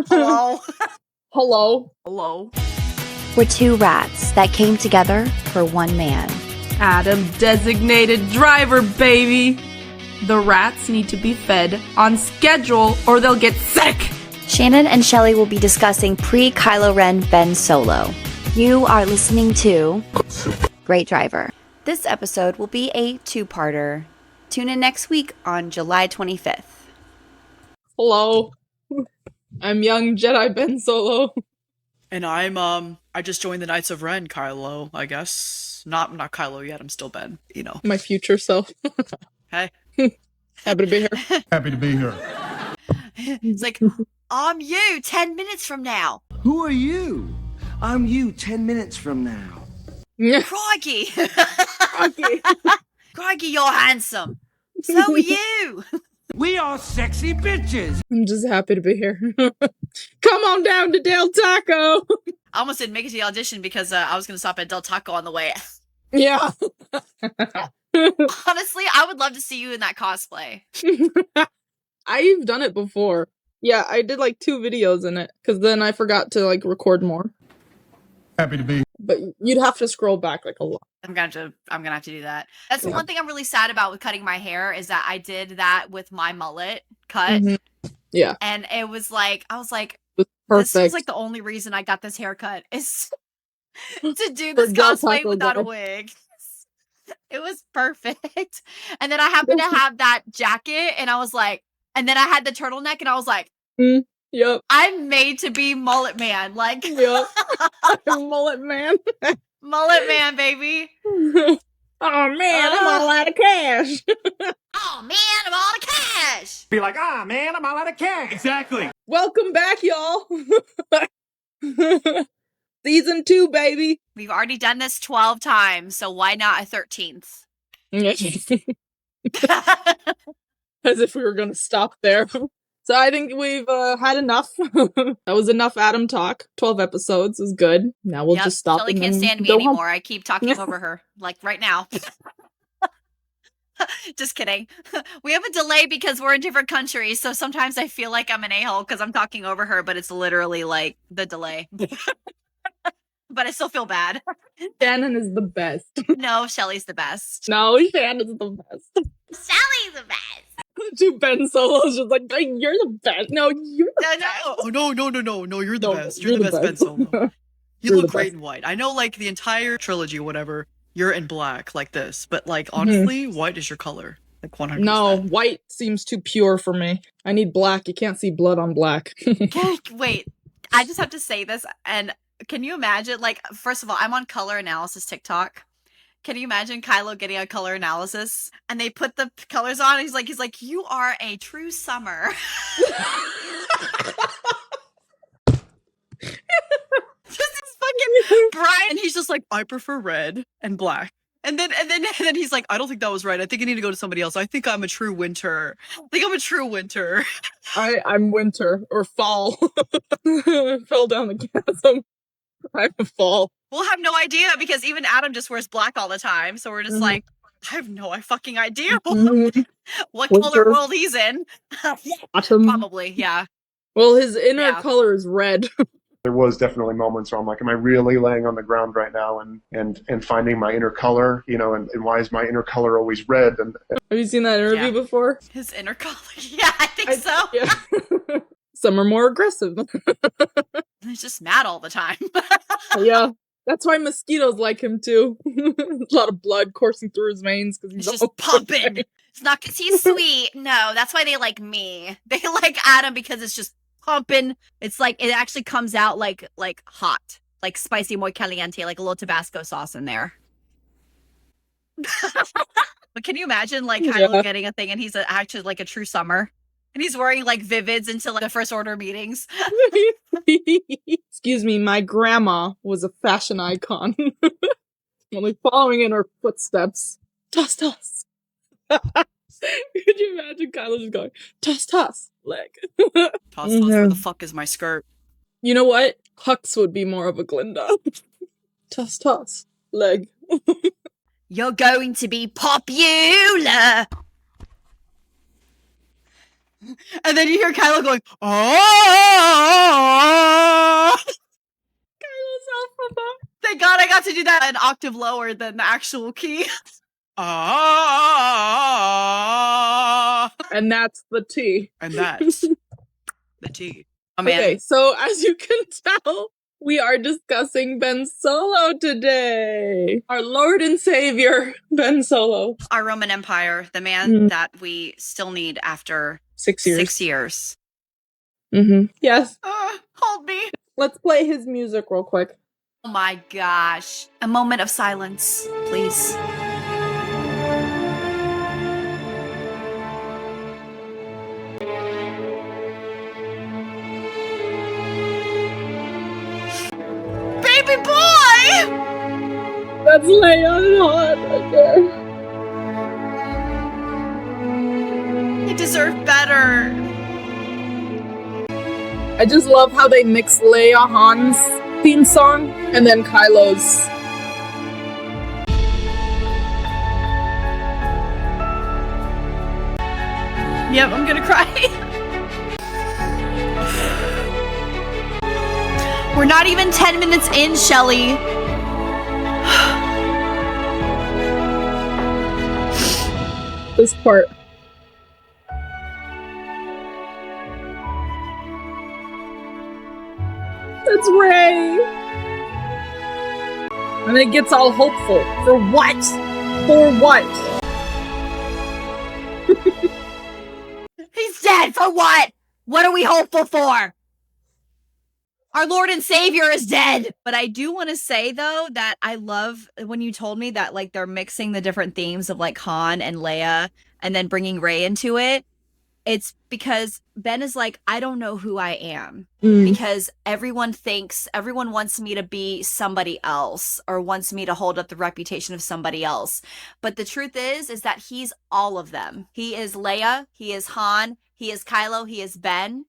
Hello? Hello? Hello? We're two rats that came together for one man. Adam designated driver, baby! The rats need to be fed on schedule or they'll get sick! Shannon and Shelley will be discussing pre-Kylo Ren Ben Solo. You are listening to Great Driver. This episode will be a two-parter. Tune in next week on July 25th. Hello. I'm young Jedi Ben Solo. And I just joined the Knights of Ren, Kylo, I guess. Not Kylo yet, I'm still Ben, you know. My future self. Hey. Happy to be here. Happy to be here. It's like, I'm you 10 minutes from now. Who are you? I'm you 10 minutes from now. Crikey. Okay. Crikey, you're handsome. So are you. We are sexy bitches. I'm just happy to be here. Come on down to Del Taco. I almost didn't make it to the audition because I was going to stop at Del Taco on the way. Yeah. Honestly, I would love to see you in that cosplay. I've done it before. Yeah, I did like 2 videos in it because then I forgot to like record more. Happy to be. But you'd have to scroll back like a lot. I'm gonna have to do that. That's the one thing I'm really sad about with cutting my hair is that I did that with my mullet cut. Mm-hmm. Yeah. And it was like, I was like, Perfect. this is like the only reason I got this haircut is to do For this Del cosplay Taco without a Bar. wig. It was perfect. And then I happened to have that jacket and I was like, and then I had the turtleneck and I was like, Yep. I'm made to be mullet man. Like, Yep. Mullet man. mullet man, baby. Oh man, I'm all out of cash. Oh man, I'm all out of cash. Be like, man, I'm all out of cash. Exactly. Welcome back, y'all. Season 2, baby. We've already done this 12 times, so why not a 13th? As if we were going to stop there. So I think we've had enough. That was enough Adam talk. 12 episodes is good. Now we'll just stop. Shelley and can't then stand me go home. anymore. I keep talking over her, like right now. Just kidding. We have a delay because we're in different countries, so sometimes I feel like I'm an a-hole because I'm talking over her, but it's literally like the delay. But I still feel bad. Shannon is the best. No, Shelley's the best. No, Shannon's the best. Shelley's the best. Two Ben Solos just like, hey, you're the best. No, you're the No. Oh, no, you're the No, best. You're the best Ben Solo. You You're look the great best. in white. I know, like, the entire trilogy, whatever, you're in black, like this. But, like, honestly, white is your color. Like, 100%. No, white seems too pure for me. I need black. You can't see blood on black. Wait, I just have to say this, and can you imagine, like, first of all, I'm on color analysis TikTok. Can you imagine Kylo getting a color analysis and they put the colors on? And he's like, you are a true summer. Just this fucking bright, and he's just like, I prefer red and black. And then he's like, I don't think that was right. I think I need to go to somebody else. I think I'm a true winter. I'm winter or fall. Fell down the chasm. I'm a fall. We'll have no idea because even Adam just wears black all the time. So we're just like, I have no fucking idea what color world he's in. Autumn. Probably, yeah. Well, his inner Yeah. color is red. There was definitely moments where I'm like, am I really laying on the ground right now and finding my inner color, you know, and why is my inner color always red? And Have you seen that interview before? His inner color. Yeah, I think so. Yeah. Some are more aggressive. He's just mad all the time. Yeah. That's why mosquitoes like him too. A lot of blood coursing through his veins because He's just pumping. It's not because he's sweet. No, that's why they like me. They like Adam because it's just pumping. It's like it actually comes out like hot, like spicy muy caliente, like a little Tabasco sauce in there. But can you imagine like Kylo getting a thing and he's actually like a true summer? And he's wearing like Vivids into like the First Order meetings. Excuse me, my grandma was a fashion icon. Only following in her footsteps. Toss, toss. Could you imagine Kylo just going, toss, toss, leg? Toss, where the fuck is my skirt? You know what? Hux would be more of a Glinda. Toss, toss, leg. You're going to be popular. And then you hear Kylo going, oh, that an octave lower than the actual key. And that's the T. And that's the T. Oh, man. Okay, so as you can tell, we are discussing Ben Solo today. Our Lord and Savior, Ben Solo. Our Roman Empire, the man that we still need after 6 years. 6 years. Yes. Hold me. Let's play his music real quick. Oh my gosh. A moment of silence, please. Baby boy! That's Leia and Han right there. He deserved better. I just love how they mix Leia Han's theme song and then Kylo's. Yep, I'm gonna cry. We're not even 10 minutes in, Shelley. This part. That's Rey. And it gets all hopeful. For what? For what? He's dead for what? What are we hopeful for? Our Lord and Savior is dead. But I do want to say, though, that I love when you told me that, like, they're mixing the different themes of, like, Han and Leia and then bringing Rey into it. It's because Ben is like, I don't know who I am. Because everyone wants me to be somebody else or wants me to hold up the reputation of somebody else. But the truth is that he's all of them. He is Leia, he is Han, he is Kylo, he is Ben.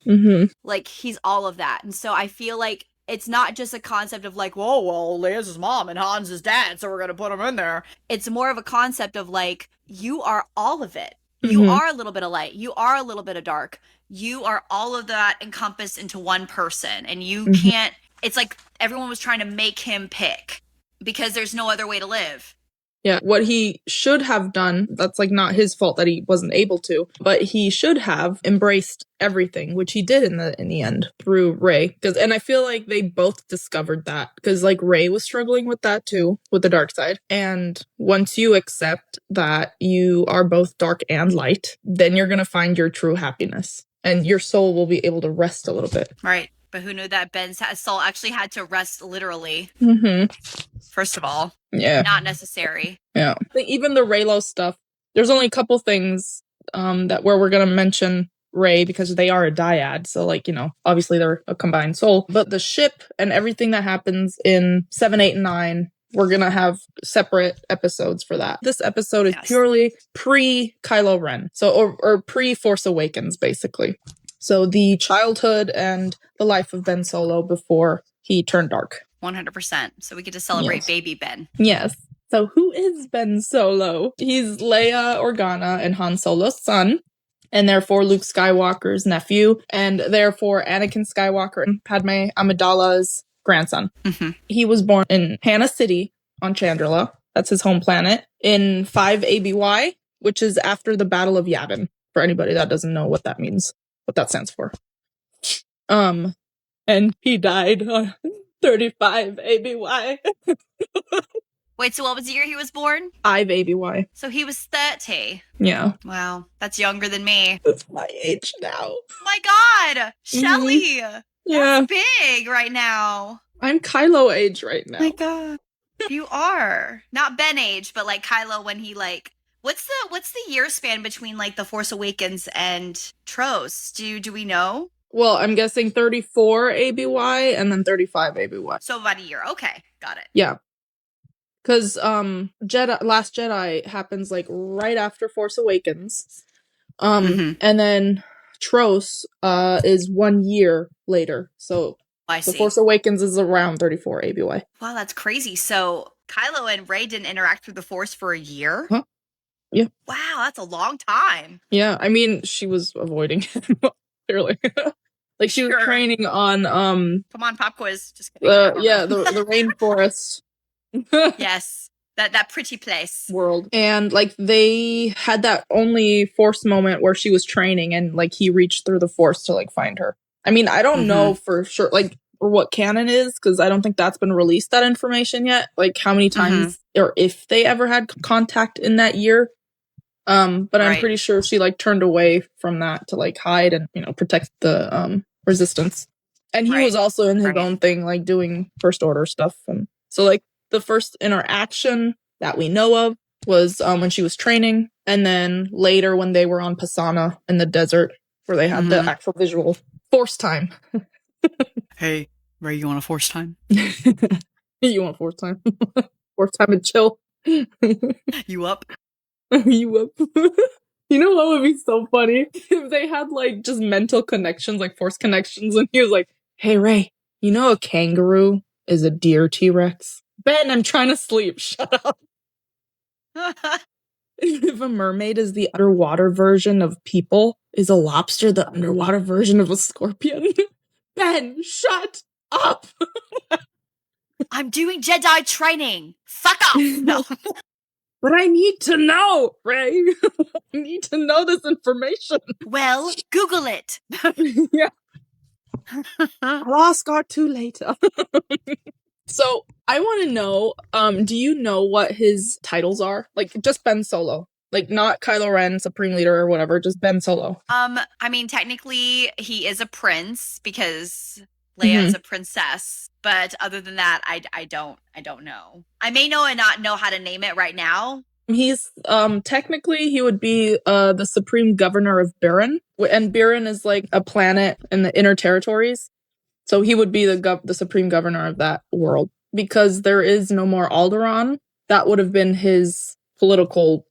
Like, he's all of that. And so I feel like it's not just a concept of like, whoa, well, Leia's his mom and Han's his dad, so we're going to put him in there. It's more of a concept of like, you are all of it. You are a little bit of light. You are a little bit of dark. You are all of that encompassed into one person. And you can't, it's like everyone was trying to make him pick because there's no other way to live. Yeah, what he should have done, that's like not his fault that he wasn't able to, but he should have embraced everything, which he did in the end through Rey. And I feel like they both discovered that because like Rey was struggling with that too, with the dark side. And once you accept that you are both dark and light, then you're going to find your true happiness and your soul will be able to rest a little bit. Right. But who knew that Ben's soul actually had to rest literally? First of all. Yeah. Not necessary. Yeah. I think even the Reylo stuff, there's only a couple things that where we're going to mention Rey because they are a dyad. So like, you know, obviously they're a combined soul. But the ship and everything that happens in 7, 8, and 9, we're going to have separate episodes for that. This episode is purely pre-Kylo Ren. So, or pre-Force Awakens, basically. So the childhood and the life of Ben Solo before he turned dark. 100%. So we get to celebrate baby Ben. Yes. So who is Ben Solo? He's Leia Organa and Han Solo's son, and therefore Luke Skywalker's nephew, and therefore Anakin Skywalker and Padme Amidala's grandson. He was born in Hannah City on Chandrila. That's his home planet. In 5 ABY, which is after the Battle of Yavin. For anybody that doesn't know what that means, what that stands for. And he died on 35 ABY. Wait, so what was the year he was born? 5 ABY. So he was 30. Yeah. Wow, that's younger than me. That's my age now. Oh my god! Shelley! Yeah. That's big right now. I'm Kylo age right now. Oh my god. You are. Not Ben age, but like Kylo when he like... What's the year span between like The Force Awakens and Tros? Do we know? Well, I'm guessing 34 ABY and then 35 ABY. So about a year. Okay, got it. Yeah. Because Last Jedi happens like right after Force Awakens. And then Tros is 1 year later. So I see. The Force Awakens is around 34 ABY. Wow, that's crazy. So Kylo and Rey didn't interact through the Force for a year? Huh? Yeah. Wow, that's a long time. Yeah, I mean, she was avoiding him, clearly. Like, she was training on, Come on, pop quiz. Just kidding. the rainforest. Yes. That pretty place. world. And like they had that only Force moment where she was training and like he reached through the Force to like find her. I mean, I don't know for sure like or what canon is because I don't think that's been released, that information yet. Like how many times or if they ever had contact in that year. But I'm pretty sure she like turned away from that to like hide and, you know, protect the resistance. And he was also in his own thing, like doing First Order stuff. And so like the first interaction that we know of was when she was training, and then later when they were on Pasana in the desert, where they had the actual visual Force time. Hey, Ray, you want a Force time? You want Force time? Force time and chill. You up? You up? You know what would be so funny? If they had like just mental connections, like Force connections, and he was like, hey Ray, you know a kangaroo is a deer T-Rex? Ben, I'm trying to sleep. Shut up. If a mermaid is the underwater version of people, is a lobster the underwater version of a scorpion? Ben, shut up. I'm doing Jedi training. Fuck off. No. But I need to know, Ray. I need to know this information. Well, Google it. Yeah. I'll ask R2 later. So I want to know, do you know what his titles are? Like just Ben Solo, like not Kylo Ren, Supreme Leader or whatever, just Ben Solo. I mean, technically he is a prince because Leia is a princess, but other than that, I don't know. I may know and not know how to name it right now. He's technically he would be the Supreme Governor of Biran, and Biran is like a planet in the Inner Territories. So he would be the Supreme Governor of that world. Because there is no more Alderaan, that would have been his political...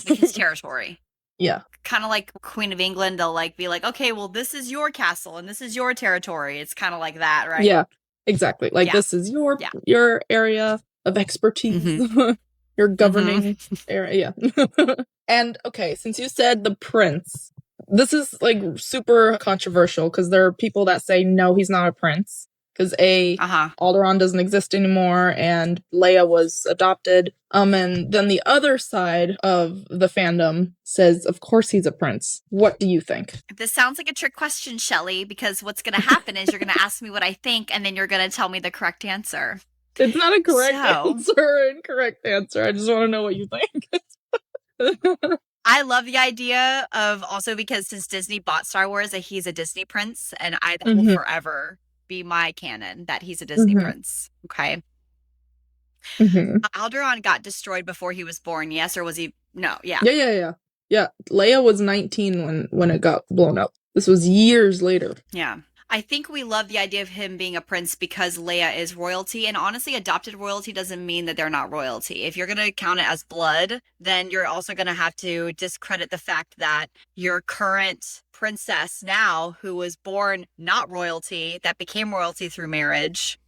his territory. Yeah. Kind of like Queen of England, they'll like be like, okay, well, this is your castle and this is your territory. It's kind of like that, right? Yeah, exactly. Like this is your area of expertise. Your governing area. Yeah. And okay, since you said the prince, this is like super controversial because there are people that say no, he's not a prince because Alderaan doesn't exist anymore and Leia was adopted. And then the other side of the fandom says, of course he's a prince. What do you think? This sounds like a trick question, Shelley, because what's going to happen is you're going to ask me what I think and then you're going to tell me the correct answer. It's not a correct answer or incorrect answer. I just want to know what you think. I love the idea of also because since Disney bought Star Wars, that he's a Disney prince, and that will forever be my canon that he's a Disney prince. Okay. Alderaan got destroyed before he was born, yes, or was he? No, yeah. Yeah. Leia was 19 when it got blown up. This was years later. Yeah. I think we love the idea of him being a prince because Leia is royalty. And honestly, adopted royalty doesn't mean that they're not royalty. If you're going to count it as blood, then you're also going to have to discredit the fact that your current princess now, who was born not royalty, that became royalty through marriage,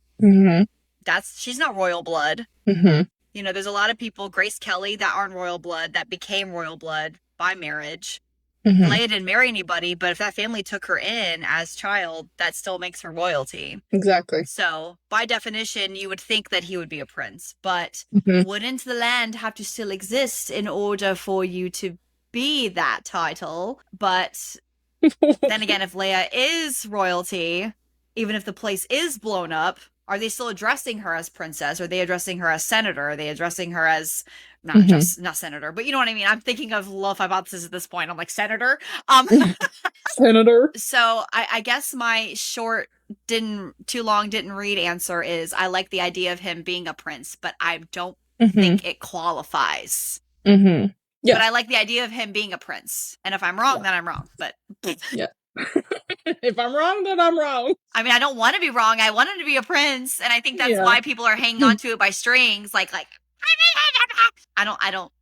she's not royal blood. You know, there's a lot of people, Grace Kelly, that aren't royal blood, that became royal blood by marriage. Leia didn't marry anybody, but if that family took her in as child, that still makes her royalty. Exactly. So, by definition, you would think that he would be a prince, but wouldn't the land have to still exist in order for you to be that title? But then again, if Leia is royalty, even if the place is blown up, are they still addressing her as princess? Are they addressing her as senator? Are they addressing her as not senator, but you know what I mean? I'm thinking of Love Hypothesis at this point. I'm like, senator. Senator. So I guess my short, didn't read answer is I like the idea of him being a prince, but I don't think it qualifies. Yeah. But I like the idea of him being a prince. And if I'm wrong, then I'm wrong. But yeah. If I'm wrong, then I'm wrong. I mean, I don't want to be wrong. I want him to be a prince. And I think that's why people are hanging on to it by strings. Like, I don't.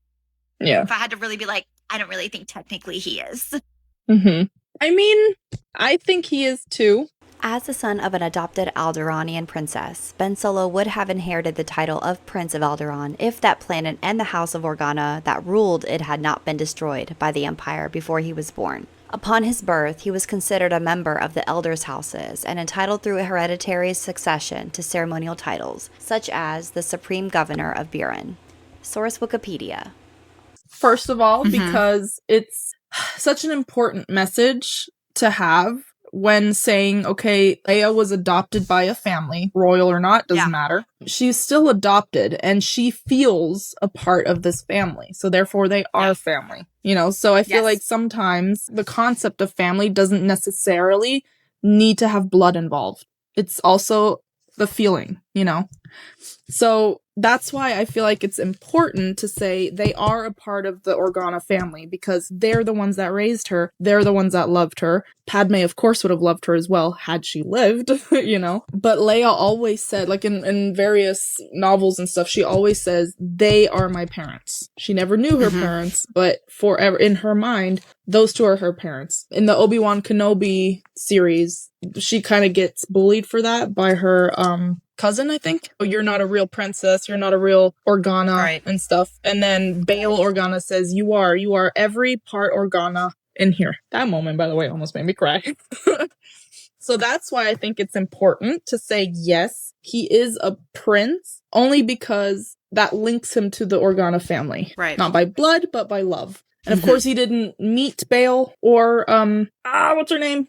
Yeah. If I had to really be like, I don't really think technically he is. I mean, I think he is too. As the son of an adopted Alderaanian princess, Ben Solo would have inherited the title of Prince of Alderaan if that planet and the House of Organa that ruled it had not been destroyed by the Empire before he was born. Upon his birth, he was considered a member of the elders' houses and entitled through hereditary succession to ceremonial titles, such as the Supreme Governor of Buren. Source Wikipedia. First of all, because it's such an important message to have when saying, okay, Leia was adopted by a family, royal or not, doesn't matter. She's still adopted and she feels a part of this family. So therefore they are family, you know? So I feel like sometimes the concept of family doesn't necessarily need to have blood involved. It's also the feeling, you know? So that's why I feel like it's important to say they are a part of the Organa family because they're the ones that raised her. They're the ones that loved her. Padme, of course, would have loved her as well had she lived, you know? But Leia always said, like in various novels and stuff, she always says, they are my parents. She never knew her parents, but forever in her mind, those two are her parents. In the Obi-Wan Kenobi series, she kind of gets bullied for that by her, cousin, I think. Oh, you're not a real princess. You're not a real Organa and stuff. And then Bail Organa says, you are every part Organa in here. That moment, by the way, almost made me cry. So that's why I think it's important to say, yes, he is a prince, only because that links him to the Organa family. Right. Not by blood, but by love. And of course, he didn't meet Bail or, what's her name?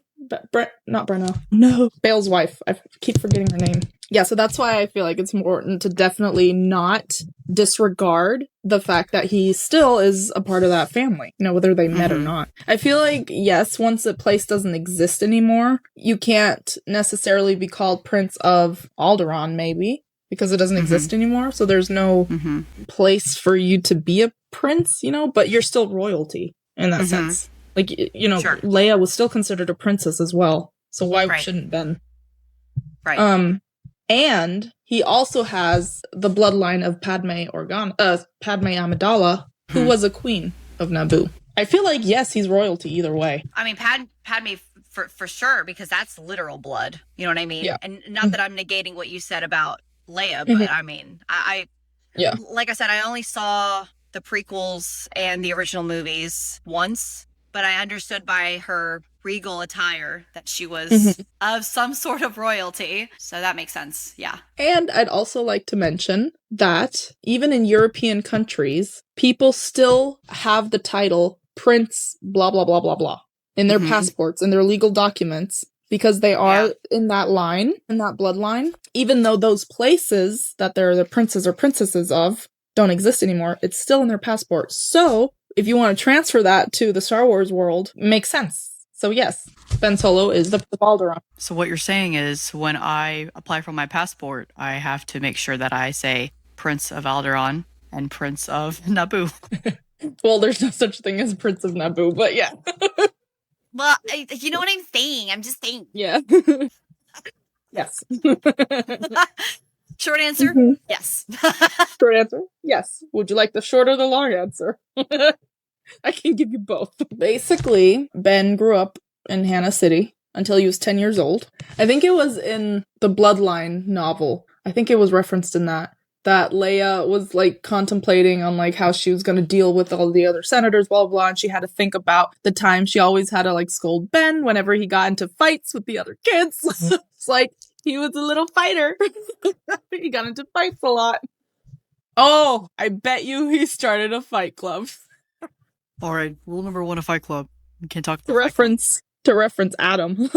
Not Brenna. No. Bail's wife. I keep forgetting her name. Yeah, so that's why I feel like it's important to definitely not disregard the fact that he still is a part of that family, you know, whether they met or not. I feel like, yes, once a place doesn't exist anymore, you can't necessarily be called Prince of Alderaan, maybe, because it doesn't exist anymore. So there's no place for you to be a prince, you know, but you're still royalty in that sense. Like, you know, Leia was still considered a princess as well. So why shouldn't Ben? Right. And he also has the bloodline of Padme Amidala, who was a queen of Naboo. I feel like, yes, he's royalty either way. I mean, Padme for sure, because that's literal blood. You know what I mean? Yeah. And not that I'm negating what you said about Leia, but I mean, I like I said, I only saw the prequels and the original movies once, but I understood by her regal attire that she was of some sort of royalty. So that makes sense. Yeah. And I'd also like to mention that even in European countries, people still have the title Prince blah, blah, blah, blah, blah in their passports and their legal documents because they are in that line, in that bloodline. Even though those places that they're the princes or princesses of don't exist anymore, it's still in their passport. So if you want to transfer that to the Star Wars world, it makes sense. So yes, Ben Solo is the Alderaan. So what you're saying is when I apply for my passport, I have to make sure that I say Prince of Alderaan and Prince of Naboo. Well, there's no such thing as Prince of Naboo, but yeah. Well, you know what I'm saying? I'm just saying. Yeah. Yes. Short answer, yes. Short answer, yes. Would you like the short or the long answer? I can give you both. Basically, Ben grew up in Hannah City until he was 10 years old. I think it was in the Bloodline novel. I think it was referenced in that Leia was like contemplating on like how she was going to deal with all the other senators, blah, blah, blah. And she had to think about the time she always had to like scold Ben whenever he got into fights with the other kids. It's like he was a little fighter. He got into fights a lot. Oh, I bet you he started a fight club. All right, rule number 1 of Fight Club. You can't talk to reference Adam.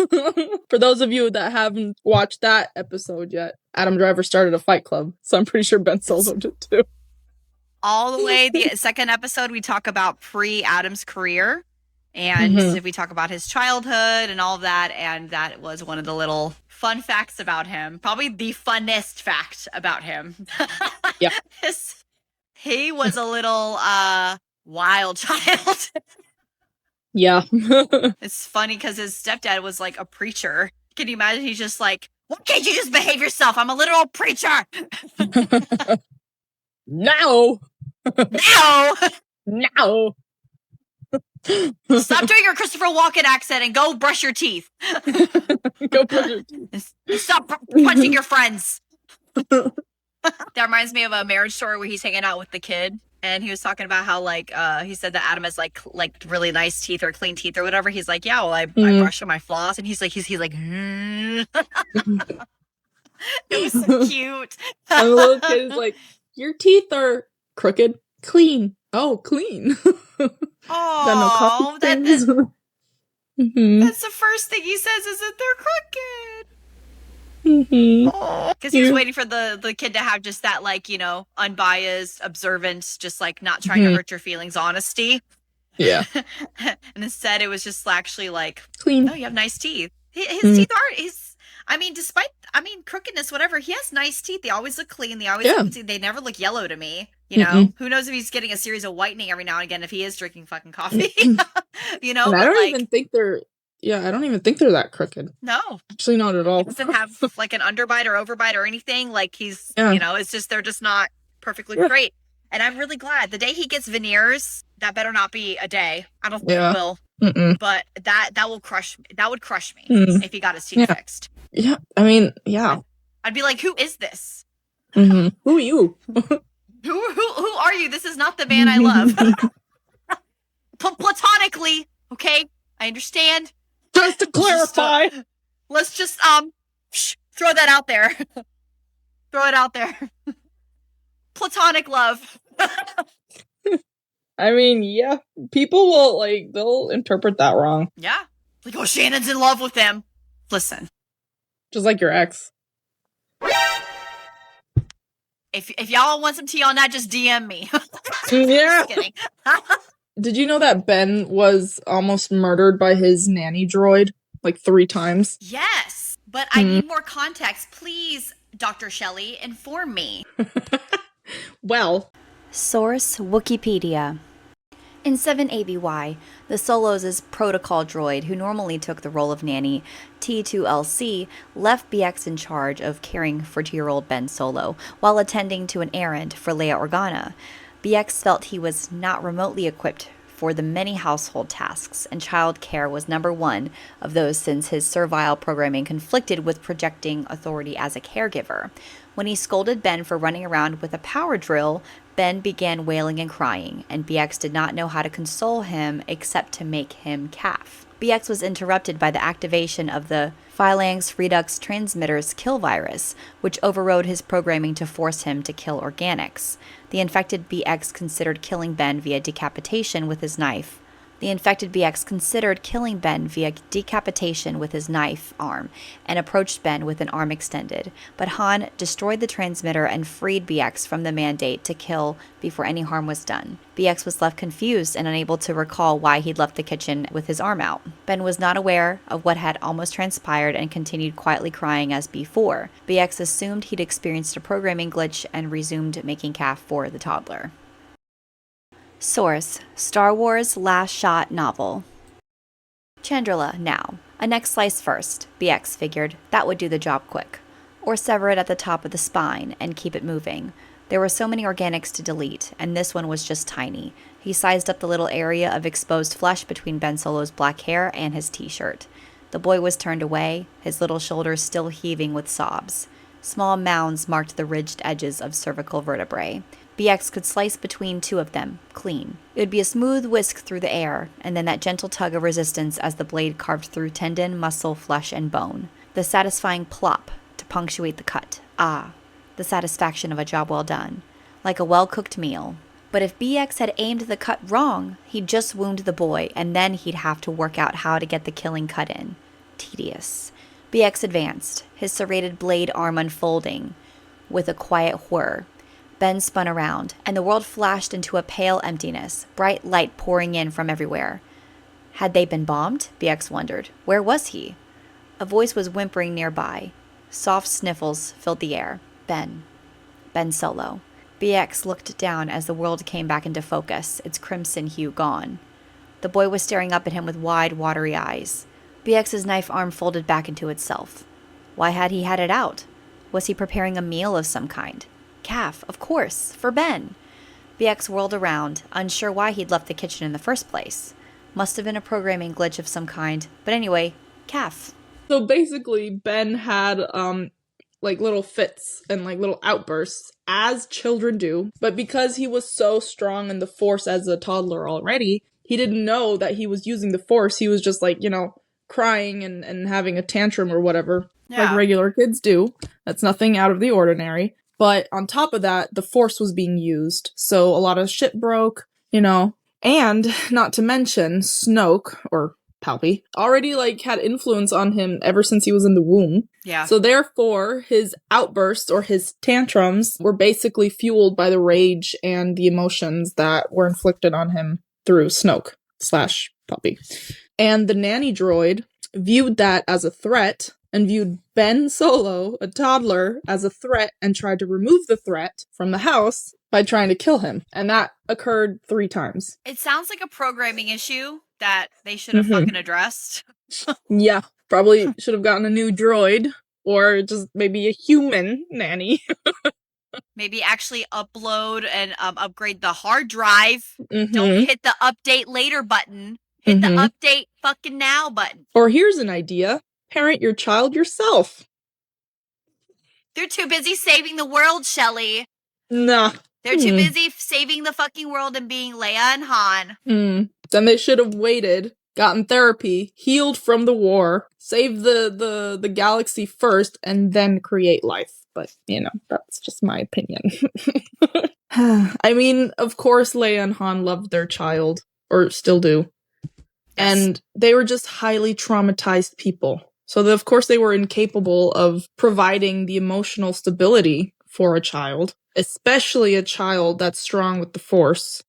For those of you that haven't watched that episode yet, Adam Driver started a fight club, so I'm pretty sure Ben Solo did too. All the way, the second episode, we talk about pre-Adam's career, and we talk about his childhood and all of that, and that was one of the little fun facts about him. Probably the funnest fact about him. Yeah. He was a little, wild child. Yeah. It's funny because his stepdad was like a preacher. Can you imagine? He's just like, why can't you just behave yourself? I'm a literal preacher. No. Stop doing your Christopher Walken accent and go brush your teeth. Go brush your teeth. Stop punching your friends. That reminds me of a Marriage Story where he's hanging out with the kid and he was talking about how like he said that Adam has like really nice teeth or clean teeth or whatever. He's like, yeah, well, I brush my floss, and he's like it was so cute. And the little kid is like, your teeth are crooked, clean. Oh, clean. Oh, things. that's the first thing he says is that they're crooked. Because he was waiting for the kid to have just that, like, you know, unbiased, observant, just like not trying to hurt your feelings honesty. Yeah. And instead it was just actually like, Clean. no, you have nice teeth. His teeth are despite crookedness, whatever, he has nice teeth. They always look clean. They always they never look yellow to me. You know, who knows if he's getting a series of whitening every now and again if he is drinking fucking coffee. You know, and I don't even think they're that crooked. No. Actually, not at all. He doesn't have like an underbite or overbite or anything. Like he's, you know, it's just, they're just not perfectly straight. And I'm really glad the day he gets veneers, that better not be a day. I don't think it will. But that will crush me. That would crush me if he got his teeth fixed. Yeah. I mean, yeah. I'd be like, who is this? Who are you? Who are you? This is not the man I love. Platonically, okay? I understand. Just to clarify. Let's just throw that out there. Throw it out there. Platonic love. I mean, yeah. People will they'll interpret that wrong. Yeah. Like, oh, Shannon's in love with him. Listen. Just like your ex. If y'all want some tea on that, just DM me. Yeah. Just kidding. Did you know that Ben was almost murdered by his nanny droid 3 times? Yes, but I need more context. Please, Dr. Shelley, inform me. Well. Source Wikipedia. In 7ABY, the Solos' protocol droid, who normally took the role of nanny, T2LC, left BX in charge of caring for 2-year-old Ben Solo while attending to an errand for Leia Organa. BX felt he was not remotely equipped for the many household tasks, and child care was number one of those since his servile programming conflicted with projecting authority as a caregiver. When he scolded Ben for running around with a power drill, Ben began wailing and crying, and BX did not know how to console him except to make him calf. BX was interrupted by the activation of the Phalanx Redux transmitter's kill virus, which overrode his programming to force him to kill organics. The infected BX considered killing Ben via decapitation with his knife. Arm and approached Ben with an arm extended, but Han destroyed the transmitter and freed BX from the mandate to kill before any harm was done. BX was left confused and unable to recall why he'd left the kitchen with his arm out. Ben was not aware of what had almost transpired and continued quietly crying as before. BX assumed he'd experienced a programming glitch and resumed making calf for the toddler. Source: Star Wars Last Shot novel. Chandrila now. A neck slice first, BX figured. That would do the job quick. Or sever it at the top of the spine and keep it moving. There were so many organics to delete, and this one was just tiny. He sized up the little area of exposed flesh between Ben Solo's black hair and his t-shirt. The boy was turned away, his little shoulders still heaving with sobs. Small mounds marked the ridged edges of cervical vertebrae. BX could slice between 2 of them, clean. It would be a smooth whisk through the air, and then that gentle tug of resistance as the blade carved through tendon, muscle, flesh, and bone. The satisfying plop to punctuate the cut. Ah, the satisfaction of a job well done. Like a well-cooked meal. But if BX had aimed the cut wrong, he'd just wound the boy, and then he'd have to work out how to get the killing cut in. Tedious. BX advanced, his serrated blade arm unfolding with a quiet whir. Ben spun around, and the world flashed into a pale emptiness, bright light pouring in from everywhere. Had they been bombed? BX wondered. Where was he? A voice was whimpering nearby. Soft sniffles filled the air. Ben Solo. BX looked down as the world came back into focus, its crimson hue gone. The boy was staring up at him with wide, watery eyes. BX's knife arm folded back into itself. Why had he had it out? Was he preparing a meal of some kind? Calf, of course, for Ben. BX whirled around, unsure why he'd left the kitchen in the first place. Must have been a programming glitch of some kind, but anyway, calf. So basically, Ben had like little fits and like little outbursts, as children do. But because he was so strong in the Force as a toddler already, he didn't know that he was using the Force. He was just like, crying and having a tantrum or whatever, like regular kids do. That's nothing out of the ordinary. But on top of that, the Force was being used. So a lot of shit broke, And not to mention, Snoke, or Palpy, already like had influence on him ever since he was in the womb. Yeah. So therefore, his outbursts or his tantrums were basically fueled by the rage and the emotions that were inflicted on him through Snoke / Palpy. And the nanny droid viewed that as a threat and viewed Ben Solo, a toddler, as a threat and tried to remove the threat from the house by trying to kill him. And that occurred 3 times. It sounds like a programming issue that they should have fucking addressed. Yeah, probably should have gotten a new droid or just maybe a human nanny. Maybe actually upload and upgrade the hard drive. Don't hit the update later button. Hit the update fucking now button. Or here's an idea. Parent your child yourself. They're too busy saving the world, Shelley. Nah. They're too busy saving the fucking world and being Leia and Han. Then they should have waited, gotten therapy, healed from the war, saved the galaxy first, and then create life. But, that's just my opinion. I mean, of course Leia and Han loved their child, or still do. Yes. And they were just highly traumatized people. So, of course, they were incapable of providing the emotional stability for a child, especially a child that's strong with the Force,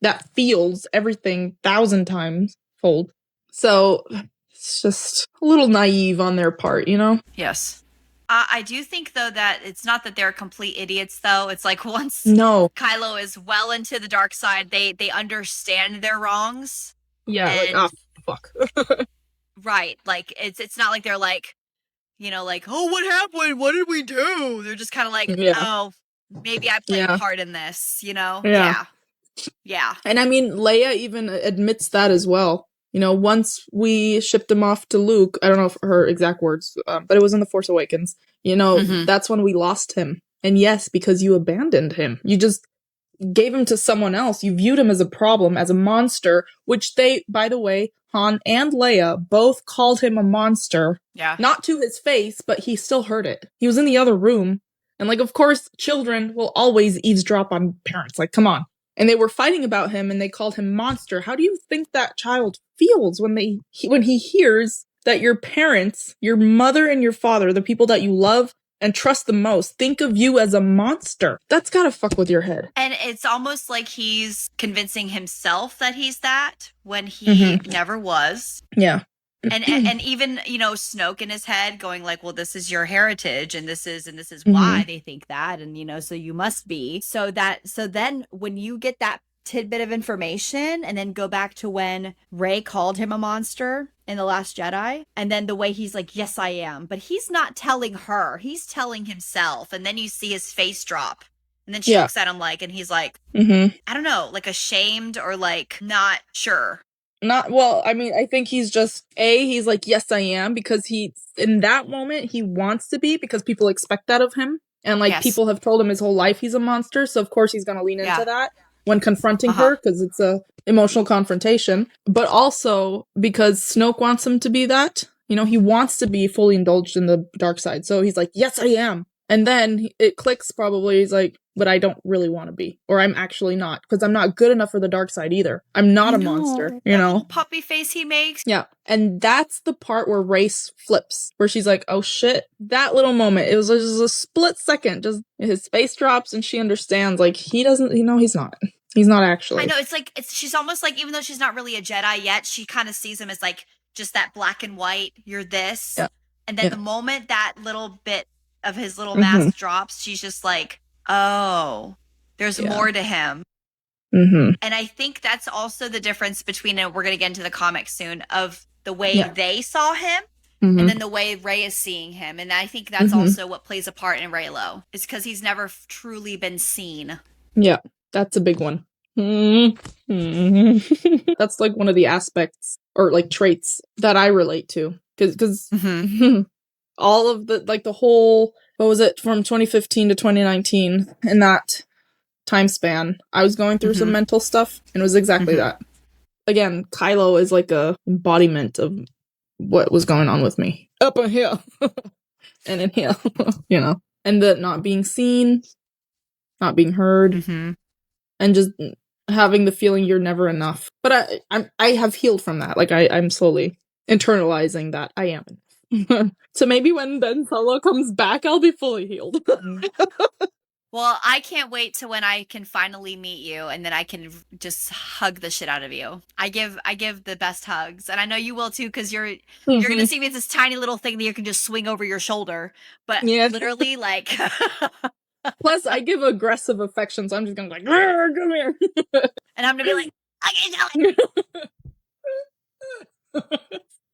that feels everything 1,000 times fold. So, it's just a little naive on their part, Yes. I do think, though, that it's not that they're complete idiots, though. It's like once Kylo is well into the dark side, they understand their wrongs. Yeah, and, fuck. Right. Like, it's not like they're like, oh, what happened? What did we do? They're just kind of like, oh, maybe I played a part in this, Yeah. And I mean, Leia even admits that as well. Once we shipped him off to Luke, I don't know if her exact words, but it was in The Force Awakens, that's when we lost him. And yes, because you abandoned him. You just gave him to someone else. You viewed him as a problem, as a monster, which they, by the way, Han and Leia both called him a monster. Yeah. Not to his face, but he still heard it. He was in the other room. And of course, children will always eavesdrop on parents. Come on. And they were fighting about him and they called him monster. How do you think that child feels when he hears that your parents, your mother and your father, the people that you love and trust the most, think of you as a monster? That's gotta fuck with your head. And it's almost like he's convincing himself that he's that when he never was. Yeah. And even, Snoke in his head going like, well, this is your heritage and this is why they think that. And, so you must be. So then when you get that tidbit of information and then go back to when Rey called him a monster in The Last Jedi, and then the way he's like, yes, I am, but he's not telling her, he's telling himself. And then you see his face drop and then she looks at him and he's like, I don't know, ashamed or not sure. I think he's just, he's like, yes, I am, because in that moment, he wants to be, because people expect that of him. And people have told him his whole life he's a monster. So of course he's going to lean into that when confronting her, because it's a emotional confrontation. But also because Snoke wants him to be that, he wants to be fully indulged in the dark side. So he's like, yes, I am. And then it clicks probably. He's like, but I don't really want to be, or I'm actually not, because I'm not good enough for the dark side either. I'm not a monster, That little puppy face he makes. Yeah. And that's the part where Race flips, where she's like, oh shit. That little moment, it was just a split second, just his face drops and she understands, he doesn't, he's not. He's not actually. I know, she's almost like, even though she's not really a Jedi yet, she kind of sees him as just that black and white, you're this. Yeah. And then the moment that little bit of his little mask drops, she's just like, oh, there's more to him. And I think that's also the difference between, and we're going to get into the comics soon, of the way they saw him and then the way Rey is seeing him. And I think that's also what plays a part in Reylo, is because he's never truly been seen. Yeah, that's a big one. That's one of the aspects or traits that I relate to. Because all of the whole, what was it, from 2015 to 2019, in that time span, I was going through some mental stuff, and it was exactly that. Again, Kylo is like a embodiment of what was going on with me. Up in here. And in here. You know? And the not being seen, not being heard, and just having the feeling you're never enough. But I have healed from that. Like, I'm slowly internalizing that I am enough. So maybe when Ben Solo comes back, I'll be fully healed. Well, I can't wait to when I can finally meet you, and then I can just hug the shit out of you. I give the best hugs, and I know you will too, because you're gonna see me as this tiny little thing that you can just swing over your shoulder. But literally, like, plus I give aggressive affection, so I'm just gonna be like, come here, and I'm gonna be like, okay, Shelley.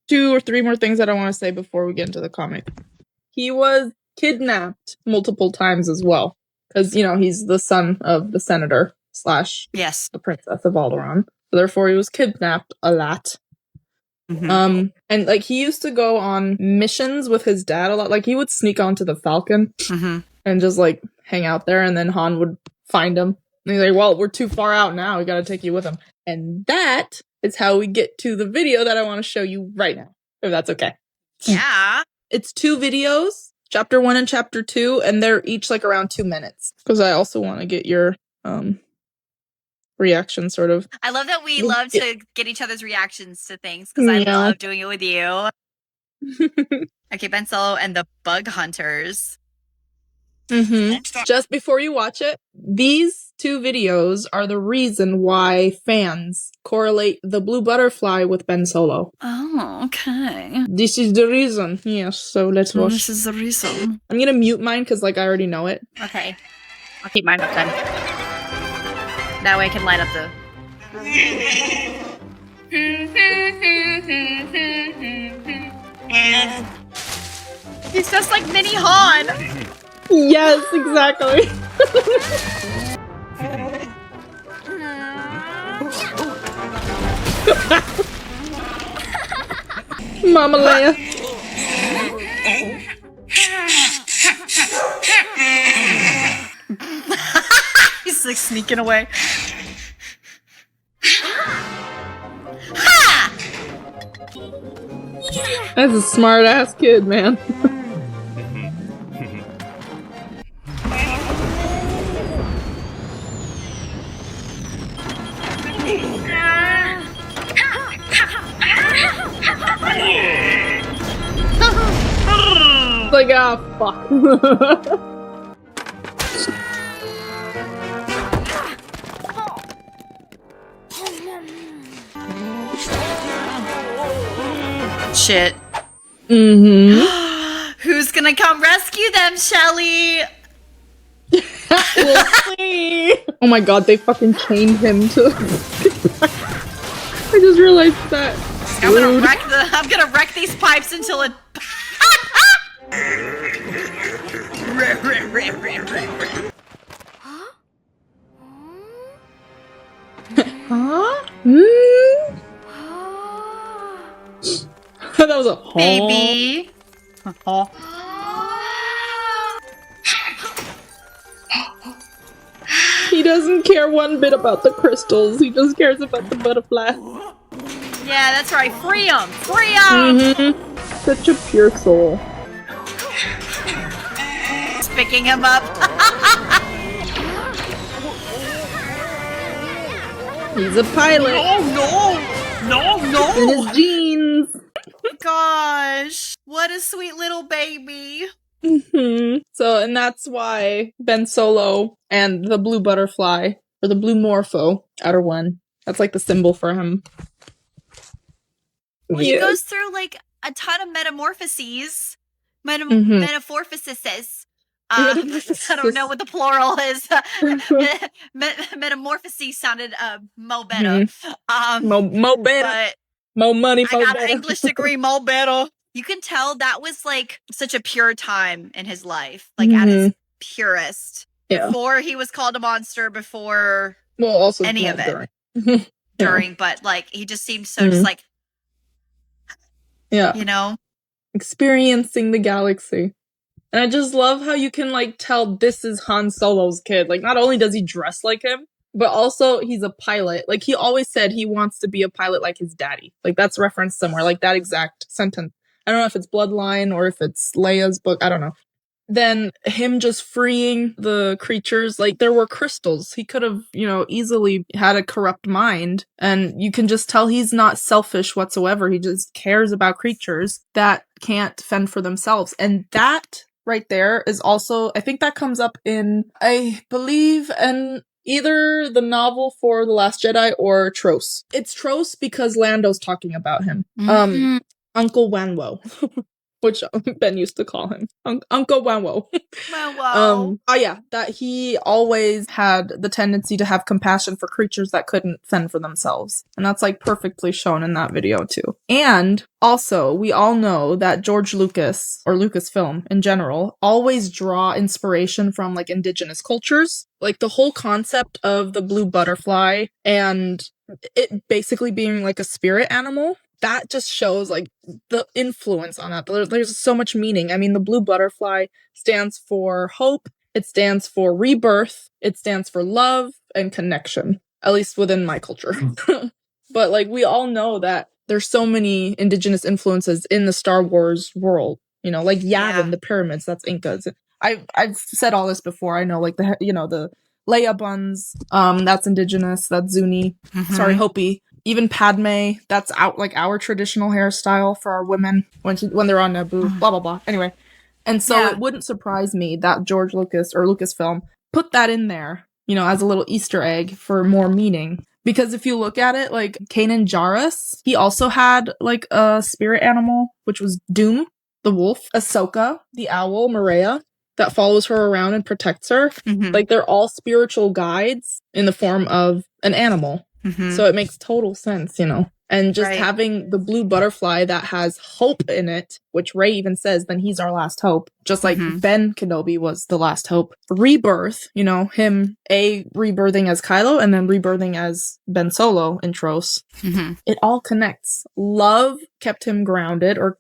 2 or 3 more things that I want to say before we get into the comic. He was kidnapped multiple times as well. Because, you know, he's the son of the senator / the princess of Alderaan. So therefore, he was kidnapped a lot. And, like, he used to go on missions with his dad a lot. Like, he would sneak onto the Falcon and just, like, hang out there. And then Han would find him. And he's like, well, we're too far out now. We gotta take you with him. And that is how we get to the video that I want to show you right now. If that's okay. Yeah. It's 2 videos. Chapter 1 and Chapter 2, and they're each like around 2 minutes. Because I also want to get your reaction, sort of. I love that we love to get each other's reactions to things, because I love doing it with you. Okay, Ben Solo and the Bug Hunters. Just before you watch it, these 2 videos are the reason why fans correlate the blue butterfly with Ben Solo. Oh, okay. This is the reason. Yes, so let's watch. This is the reason. I'm gonna mute mine because, like, I already know it. Okay. I'll keep mine up then. That way I can line up the... He's just like mini Han! Yes, exactly. Mama Leia. He's like sneaking away. That's a smart ass kid, man. Like, ah, fuck. Shit. Who's gonna come rescue them, Shelley? We'll see. Oh my god, they fucking chained him to. I just realized that. I'm gonna wreck these pipes until it. Huh? That was a baby. He doesn't care one bit about the crystals. He just cares about the butterfly. Yeah, that's right. Free him. Free him. Such a pure soul. Just picking him up. He's a pilot. No. In his jeans. Gosh, what a sweet little baby. So, and that's why Ben Solo and the blue butterfly, or the blue morpho, outer one, that's like the symbol for him. Well, he goes through like a ton of metamorphoses. Metamorphoses. I don't know what the plural is. Metamorphoses sounded mo better. Mo better. Mo money, I got an English degree, mo better. You can tell that was like such a pure time in his life, like at his purest. Yeah. Before he was called a monster, before also any of it. During. But like he just seemed so just like, yeah, you know. experiencing the galaxy. And I just love how you can, like, tell this is Han Solo's kid. Like, not only does he dress like him, but also he's a pilot. Like, he always said he wants to be a pilot like his daddy. Like, that's referenced somewhere, like that exact sentence. I don't know if it's Bloodline or if it's Leia's book. I don't know. Then him just freeing the creatures, like, there were crystals. He could have, easily had a corrupt mind. And you can just tell he's not selfish whatsoever. He just cares about creatures that can't fend for themselves. And that right there is also, I think that comes up in, I believe, either the novel for The Last Jedi or Tros. It's Tros because Lando's talking about him. Uncle Wanwo, which Ben used to call him. Uncle Wanwo. Wow. That he always had the tendency to have compassion for creatures that couldn't fend for themselves. And that's, like, perfectly shown in that video too. And also, we all know that George Lucas, or Lucasfilm in general, always draw inspiration from, like, indigenous cultures. Like, the whole concept of the blue butterfly and it basically being, like, a spirit animal, that just shows, like, the influence on that. There's so much meaning. I mean, the blue butterfly stands for hope. It stands for rebirth. It stands for love and connection, at least within my culture. But, like, we all know that there's so many indigenous influences in the Star Wars world. Like Yavin, the pyramids, that's Incas. I've said all this before. I know, like, the Leia buns, that's indigenous. That's Zuni. Sorry, Hopi. Even Padme, that's our traditional hairstyle for our women when they're on Naboo, blah, blah, blah. Anyway. And so it wouldn't surprise me that George Lucas or Lucasfilm put that in there, as a little Easter egg for more meaning. Because if you look at it, like, Kanan Jarrus, he also had, like, a spirit animal, which was Doom, the wolf. Ahsoka, the owl, Maria, that follows her around and protects her. Like, they're all spiritual guides in the form of an animal. So it makes total sense, And just having the blue butterfly that has hope in it, which Rey even says, then he's our last hope. Just like Ben Kenobi was the last hope. Rebirth, him rebirthing as Kylo and then rebirthing as Ben Solo in Tros. It all connects. Love kept him grounded or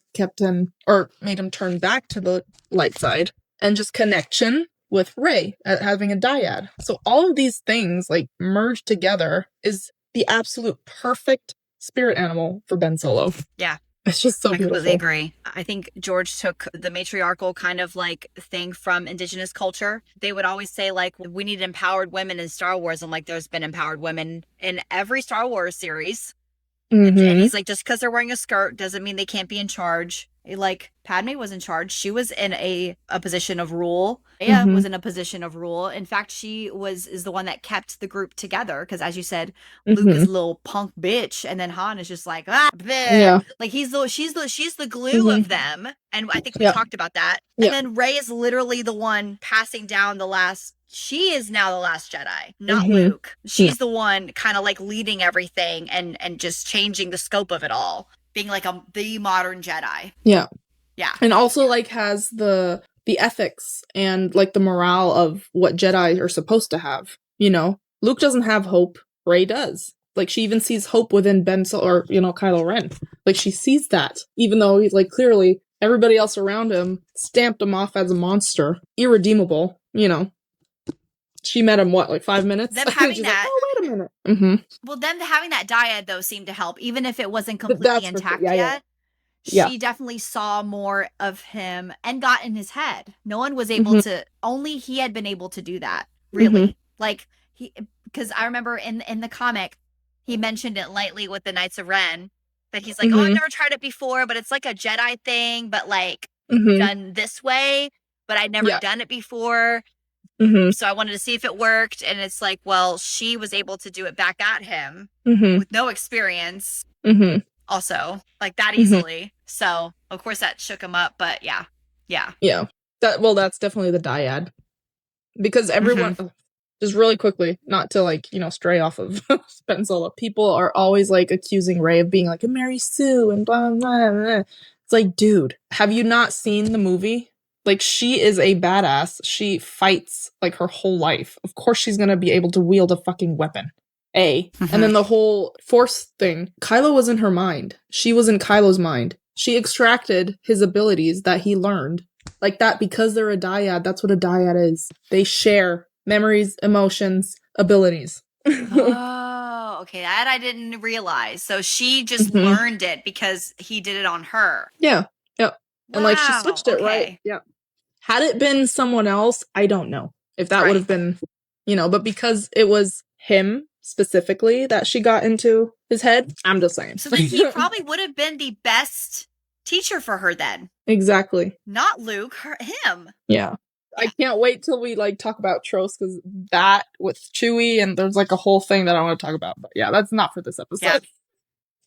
made him turn back to the light side. And just connection with Rey having a dyad. So all of these things, like, merged together is the absolute perfect spirit animal for Ben Solo. Yeah. It's just so beautiful. I completely agree. I think George took the matriarchal kind of, like, thing from indigenous culture. They would always say, like, we need empowered women in Star Wars. And, like, there's been empowered women in every Star Wars series. And he's like, just because they're wearing a skirt doesn't mean they can't be in charge. Like, Padme was in charge. She was in a position of rule. Leia was in a position of rule. In fact, she is the one that kept the group together. Because, as you said, Luke is a little punk bitch, and then Han is just like, like, she's the glue of them. And I think we talked about that. And then Rey is literally the one passing down the last. She is now the last Jedi, not Luke. She's the one kind of, like, leading everything and just changing the scope of it all. Being, like, the modern Jedi. Yeah. And also, like, has the ethics and, like, the morale of what Jedi are supposed to have. Luke doesn't have hope. Rey does. Like, she even sees hope within Kylo Ren. Like, she sees that, even though he's, like, clearly everybody else around him stamped him off as a monster, irredeemable. She met him, 5 minutes? Them having that. Like, oh, wait a minute. Well, them having that dyad, though, seemed to help. Even if it wasn't completely intact yet, she definitely saw more of him and got in his head. No one was able to, only he had been able to do that, really. Like, because I remember in the comic, he mentioned it lightly with the Knights of Ren, that he's like, oh, I've never tried it before, but it's like a Jedi thing, but, like, done this way, but I'd never done it before. So I wanted to see if it worked. And it's like, well, she was able to do it back at him with no experience. Also, like, that easily. So, of course, that shook him up. But yeah. That's definitely the dyad. Because everyone, just really quickly, not to, like, stray off of Ben Solo, people are always, like, accusing Rey of being, like, a Mary Sue and blah, blah, blah. It's like, dude, have you not seen the movie? Like, she is a badass. She fights, like, her whole life. Of course she's gonna be able to wield a fucking weapon. And then the whole Force thing. Kylo was in her mind. She was in Kylo's mind. she extracted his abilities that he learned. Like that, because they're a dyad, that's what a dyad is. They share memories, emotions, abilities. Oh, okay. That I didn't realize. So she just Mhm. learned it because he did it on her. Yeah. Yep. And like she Wow, switched it, right? okay. Yeah. Had it been someone else, I don't know if that would have been, but because it was him specifically that she got into his head, I'm just saying. So then he probably would have been the best teacher for her then. Exactly. Not Luke, him. Yeah. I can't wait till we like talk about Tros, because that with Chewie, and there's like a whole thing that I want to talk about. But yeah, that's not for this episode.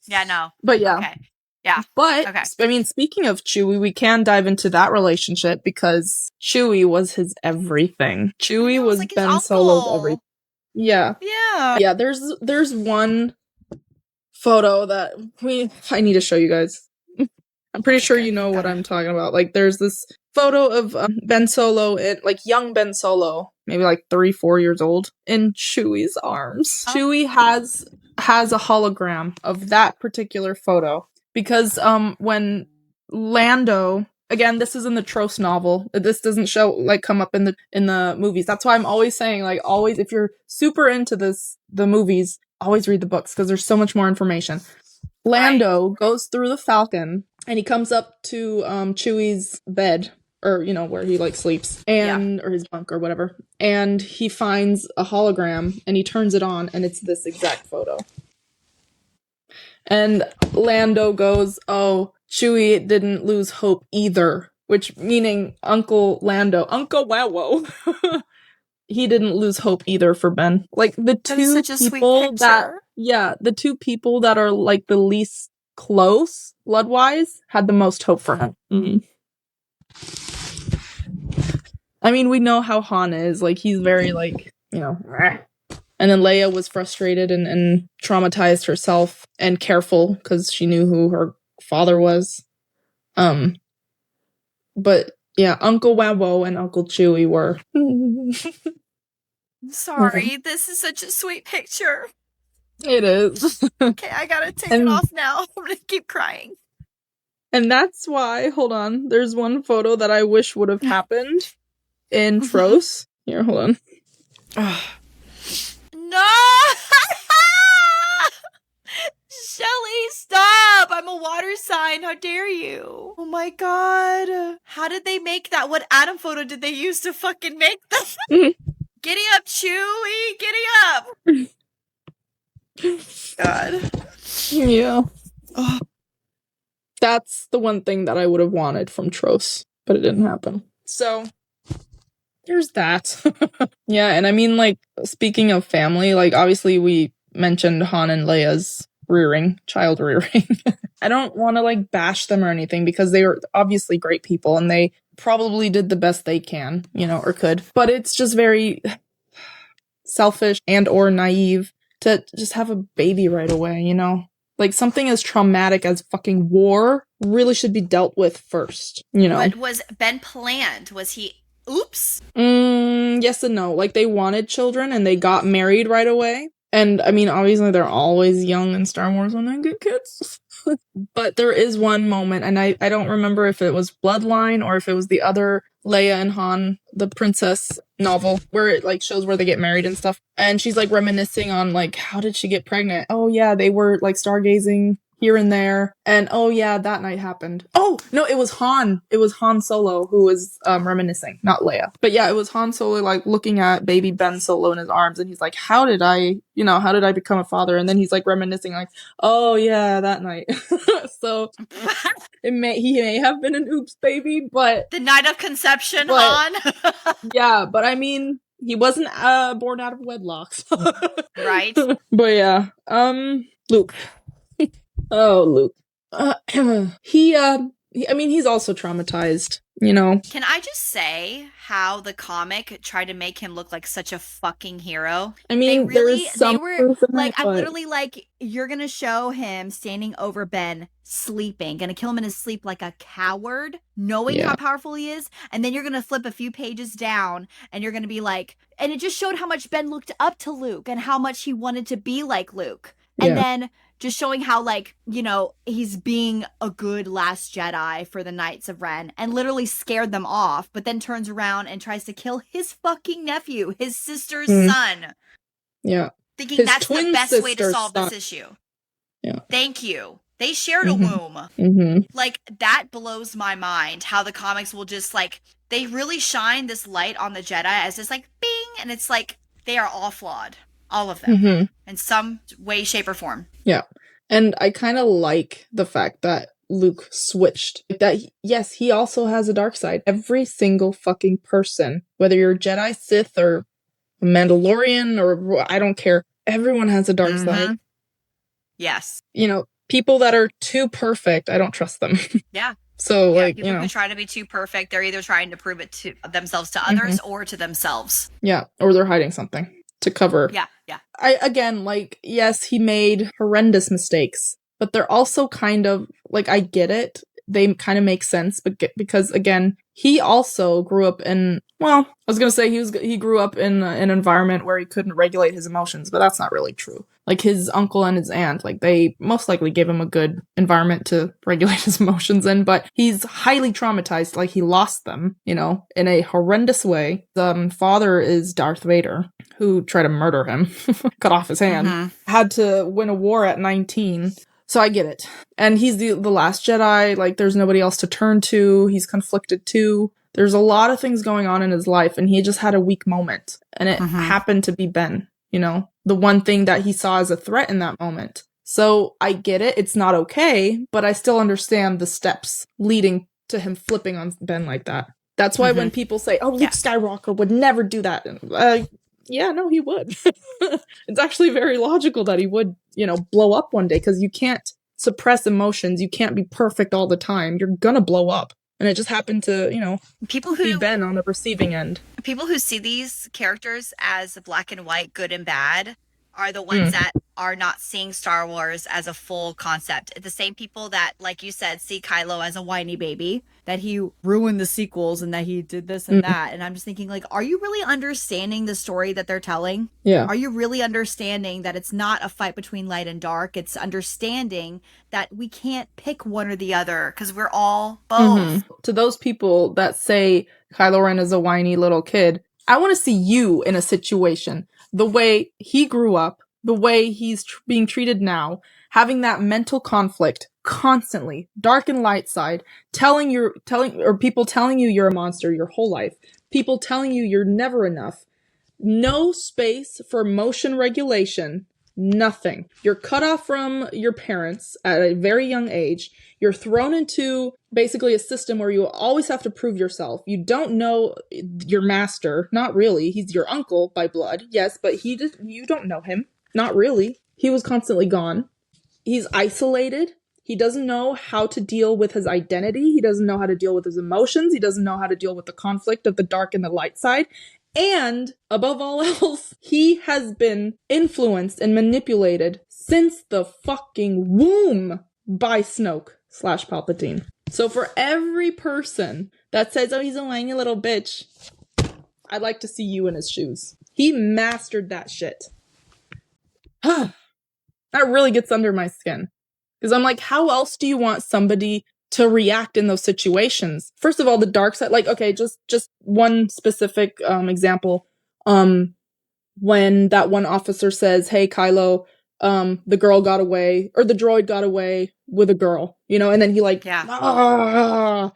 Yeah, no. But yeah. Okay. Yeah. But Okay. I mean, speaking of Chewie, we can dive into that relationship because Chewie was his everything. Chewie was like his Ben uncle. Solo's everything. Yeah. Yeah. Yeah, there's one photo that I need to show you guys. I'm pretty sure you know what I'm talking about. Like, there's this photo of Ben Solo, like young Ben Solo, maybe like 3-4 years old, in Chewie's arms. Chewie has a hologram of that particular photo because when Lando, again, this is in the Tros novel. This doesn't come up in the movies. That's why I'm always saying, like, always, if you're super into the movies, always read the books because there's so much more information. Lando goes through the Falcon and he comes up to Chewie's bed, or where he like sleeps, or his bunk or whatever, and he finds a hologram and he turns it on and it's this exact photo. And Lando goes, "Oh, Chewie didn't lose hope either," which meaning Uncle Lando, Uncle Wow, he didn't lose hope either for Ben. Like the two people the two people that are like the least close blood-wise had the most hope for him. Mm-hmm. I mean, we know how Han is. Like, he's very like, and then Leia was frustrated and traumatized herself and careful because she knew who her father was. But yeah, Uncle Wabo and Uncle Chewie were. Sorry, this is such a sweet picture. It is. Okay, I gotta take it off now. I'm gonna keep crying. And that's why, hold on, there's one photo that I wish would have happened in Tros. Here, hold on. No! Shelley, stop! I'm a water sign. How dare you? Oh my god. How did they make that? What Adam photo did they use to fucking make that? Giddy up, Chewie! Giddy up! God. Yeah. That's the one thing that I would have wanted from Tros, but it didn't happen. So, there's that. Yeah, and I mean, like, speaking of family, like, obviously we mentioned Han and Leia's child rearing. I don't want to, like, bash them or anything because they are obviously great people and they probably did the best they can, or could. But it's just very selfish and or naive to just have a baby right away, Like, something as traumatic as fucking war really should be dealt with first, What was Ben planned? Was he... Oops? Yes and no. Like, they wanted children and they got married right away. And, I mean, obviously they're always young in Star Wars when they get kids. But there is one moment, and I don't remember if it was Bloodline or if it was the other Leia and Han, the princess novel, where it, like, shows where they get married and stuff. And she's, like, reminiscing on, like, how did she get pregnant? Oh, yeah, they were, like, stargazing here and there. And, oh, yeah, that night happened. Oh, no, it was Han. It was Han Solo who was reminiscing, not Leia. But, yeah, it was Han Solo, like, looking at baby Ben Solo in his arms. And he's like, how did I become a father? And then he's, like, reminiscing, like, oh, yeah, that night. So, he may have been an oops baby, but... The night of conception, Han? Yeah, but I mean, he wasn't born out of wedlock. Right? But yeah, Luke. Oh, Luke. He's also traumatized, Can I just say how the comic tried to make him look like such a fucking hero? I mean, they were like, I'm literally like, you're gonna show him standing over Ben sleeping, gonna kill him in his sleep like a coward, knowing how powerful he is, and then you're gonna flip a few pages down and you're gonna be like, and it just showed how much Ben looked up to Luke and how much he wanted to be like Luke. And Yeah. then just showing how, like, you know, he's being a good last Jedi for the Knights of Ren and literally scared them off, but then turns around and tries to kill his fucking nephew, his sister's son. Yeah. Thinking His that's the twin best way to sister's solve son. this issue. Yeah. Thank you. They shared a Mhm. womb. Like, that blows my mind how the comics will just, like, they really shine this light on the Jedi as just like, bing, and it's like, they are all flawed. All of them. In some way, shape, or form. Yeah. And I kind of like the fact that Luke switched. That, yes, he also has a dark side. Every single fucking person, whether you're a Jedi, Sith, or a Mandalorian, or I don't care, everyone has a dark side. Yes. You know, people that are too perfect, I don't trust them. Yeah. So, Yeah, like, people you know. who try to be too perfect, they're either trying to prove it to themselves to others or to themselves. Yeah, or they're hiding something to cover. Yeah. Again, like, yes, he made horrendous mistakes, but they're also kind of, like, I get it. They kind of make sense, but because, again, he also grew up in, well, I was going to say he grew up in an environment where he couldn't regulate his emotions, but that's not really true. Like, his uncle and his aunt, like, they most likely gave him a good environment to regulate his emotions in, but he's highly traumatized. Like, he lost them, you know, in a horrendous way. The father is Darth Vader, who tried to murder him, cut off his hand, had to win a war at 19. So I get it. And he's the last Jedi. Like, there's nobody else to turn to. He's conflicted too. There's a lot of things going on in his life, and he just had a weak moment. And it happened to be Ben, you know, the one thing that he saw as a threat in that moment. So I get it. It's not okay, but I still understand the steps leading to him flipping on Ben like that. That's why when people say, oh, Luke Skywalker would never do that. Yeah, no, he would. It's actually very logical that he would, you know, blow up one day, because you can't suppress emotions. You can't be perfect all the time. You're gonna blow up. And it just happened to, you know, be Ben on the receiving end. People who see these characters as black and white, good and bad, are the ones that are not seeing Star Wars as a full concept. The same people that, like you said, see Kylo as a whiny baby, that he ruined the sequels and that he did this and that. And I'm just thinking, like, are you really understanding the story that they're telling? Yeah. Are you really understanding that it's not a fight between light and dark? It's understanding that we can't pick one or the other because we're all both. To those people that say Kylo Ren is a whiny little kid, I want to see you in a situation. The way he grew up, the way he's being treated now, having that mental conflict constantly, dark and light side, people telling you you're a monster your whole life, people telling you you're never enough, no space for emotion regulation, nothing. You're cut off from your parents at a very young age. You're thrown into basically a system where you always have to prove yourself. You don't know your master. Not really. He's your uncle by blood. Yes, but you don't know him. Not really. He was constantly gone. He's isolated. He doesn't know how to deal with his identity. He doesn't know how to deal with his emotions. He doesn't know how to deal with the conflict of the dark and the light side. And, above all else, he has been influenced and manipulated since the fucking womb by Snoke/Palpatine. So for every person that says, oh, he's a whiny little bitch, I'd like to see you in his shoes. He mastered that shit. That really gets under my skin. Because I'm like, how else do you want somebody to react in those situations? First of all, the dark side, like, okay, just one specific example. When that one officer says, hey, Kylo, the girl got away, or the droid got away with a girl, you know, and then he like, no,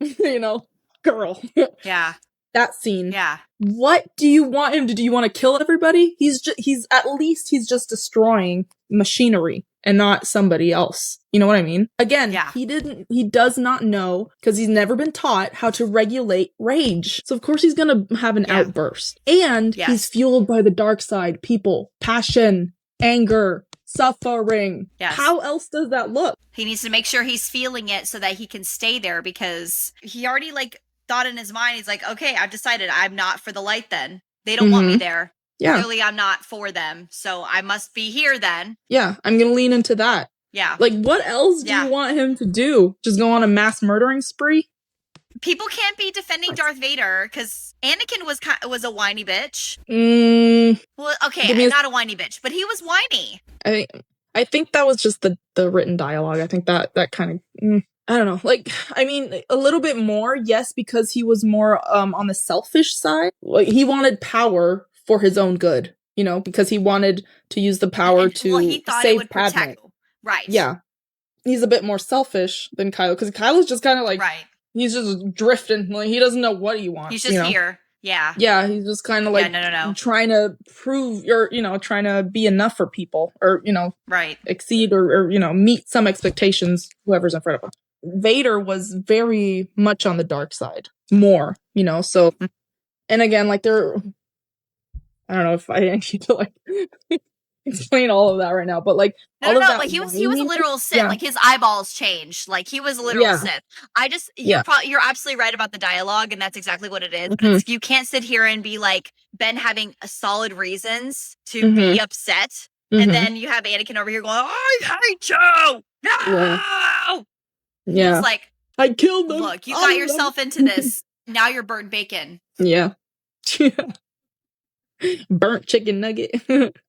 you know, girl. Yeah. That scene. Yeah. What do you want him to do? You want to kill everybody? He's just destroying machinery and not somebody else. You know what I mean? Again, he does not know, because he's never been taught how to regulate rage. So of course he's going to have an outburst. And he's fueled by the dark side, people, passion, anger, suffering. Yes. How else does that look? He needs to make sure he's feeling it so that he can stay there, because he already thought in his mind, he's like, okay, I've decided I'm not for the light then. They don't want me there. Yeah. Clearly I'm not for them, so I must be here then. Yeah, I'm gonna lean into that. Yeah. Like, what else do you want him to do? Just go on a mass murdering spree? People can't be defending Darth Vader because Anakin was a whiny bitch. Well, okay, not a whiny bitch, but he was whiny. I think that was just the written dialogue. I think that kind of I don't know. Like, I mean, a little bit more, yes, because he was more on the selfish side. Like, he wanted power for his own good, you know, because he wanted to use the power to he thought save it would Padme. protect. Right. Yeah. He's a bit more selfish than Kylo, because Kylo's just kind of like, right. He's just drifting. Like, he doesn't know what he wants. He's just here. Yeah. Yeah, he's just kind of like trying to prove or, you know, trying to be enough for people or, you know, exceed or, you know, meet some expectations, whoever's in front of him. Vader was very much on the dark side. More, you know, so, and again, like I don't know if I need to like explain all of that right now, but like like he was a literal Sith. Like his eyeballs changed. Like he was a literal Sith. You're absolutely right about the dialogue, and that's exactly what it is. But you can't sit here and be like Ben having solid reasons to be upset, and then you have Anakin over here going, "I hate you!" No. Yeah. It's like I killed them. Look, you got yourself into this. Now you're burnt bacon. Yeah. Burnt chicken nugget.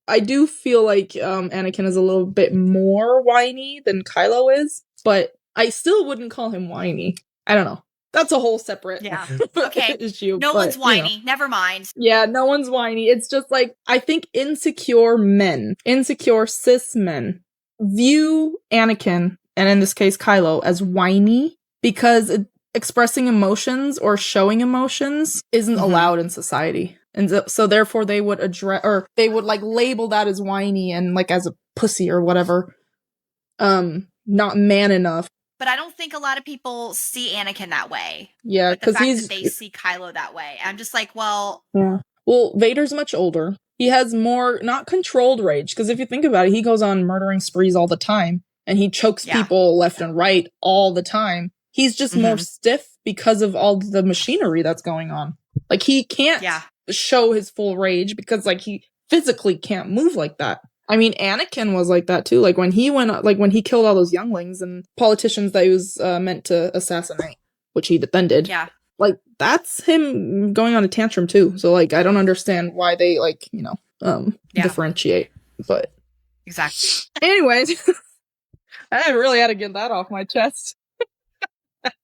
I do feel like Anakin is a little bit more whiny than Kylo is, but I still wouldn't call him whiny. I don't know. That's a whole separate issue. No one's whiny. You know. Never mind. Yeah, no one's whiny. It's just like, I think insecure cis men view Anakin, and in this case Kylo, as whiny because expressing emotions or showing emotions isn't allowed in society. And so therefore they would like label that as whiny and like as a pussy or whatever. Not man enough. But I don't think a lot of people see Anakin that way. Yeah, because that they see Kylo that way. I'm just like, well... Yeah. Well, Vader's much older. He has more, not controlled rage, because if you think about it, he goes on murdering sprees all the time, and he chokes people left and right all the time. He's just more stiff because of all the machinery that's going on. Like, he can't show his full rage because, like, he physically can't move like that. I mean, Anakin was like that too. Like when he killed all those younglings and politicians that he was meant to assassinate, which he defended. Yeah. Like that's him going on a tantrum too. So like, I don't understand why they like, you know, differentiate, but. Exactly. Anyways, I really had to get that off my chest.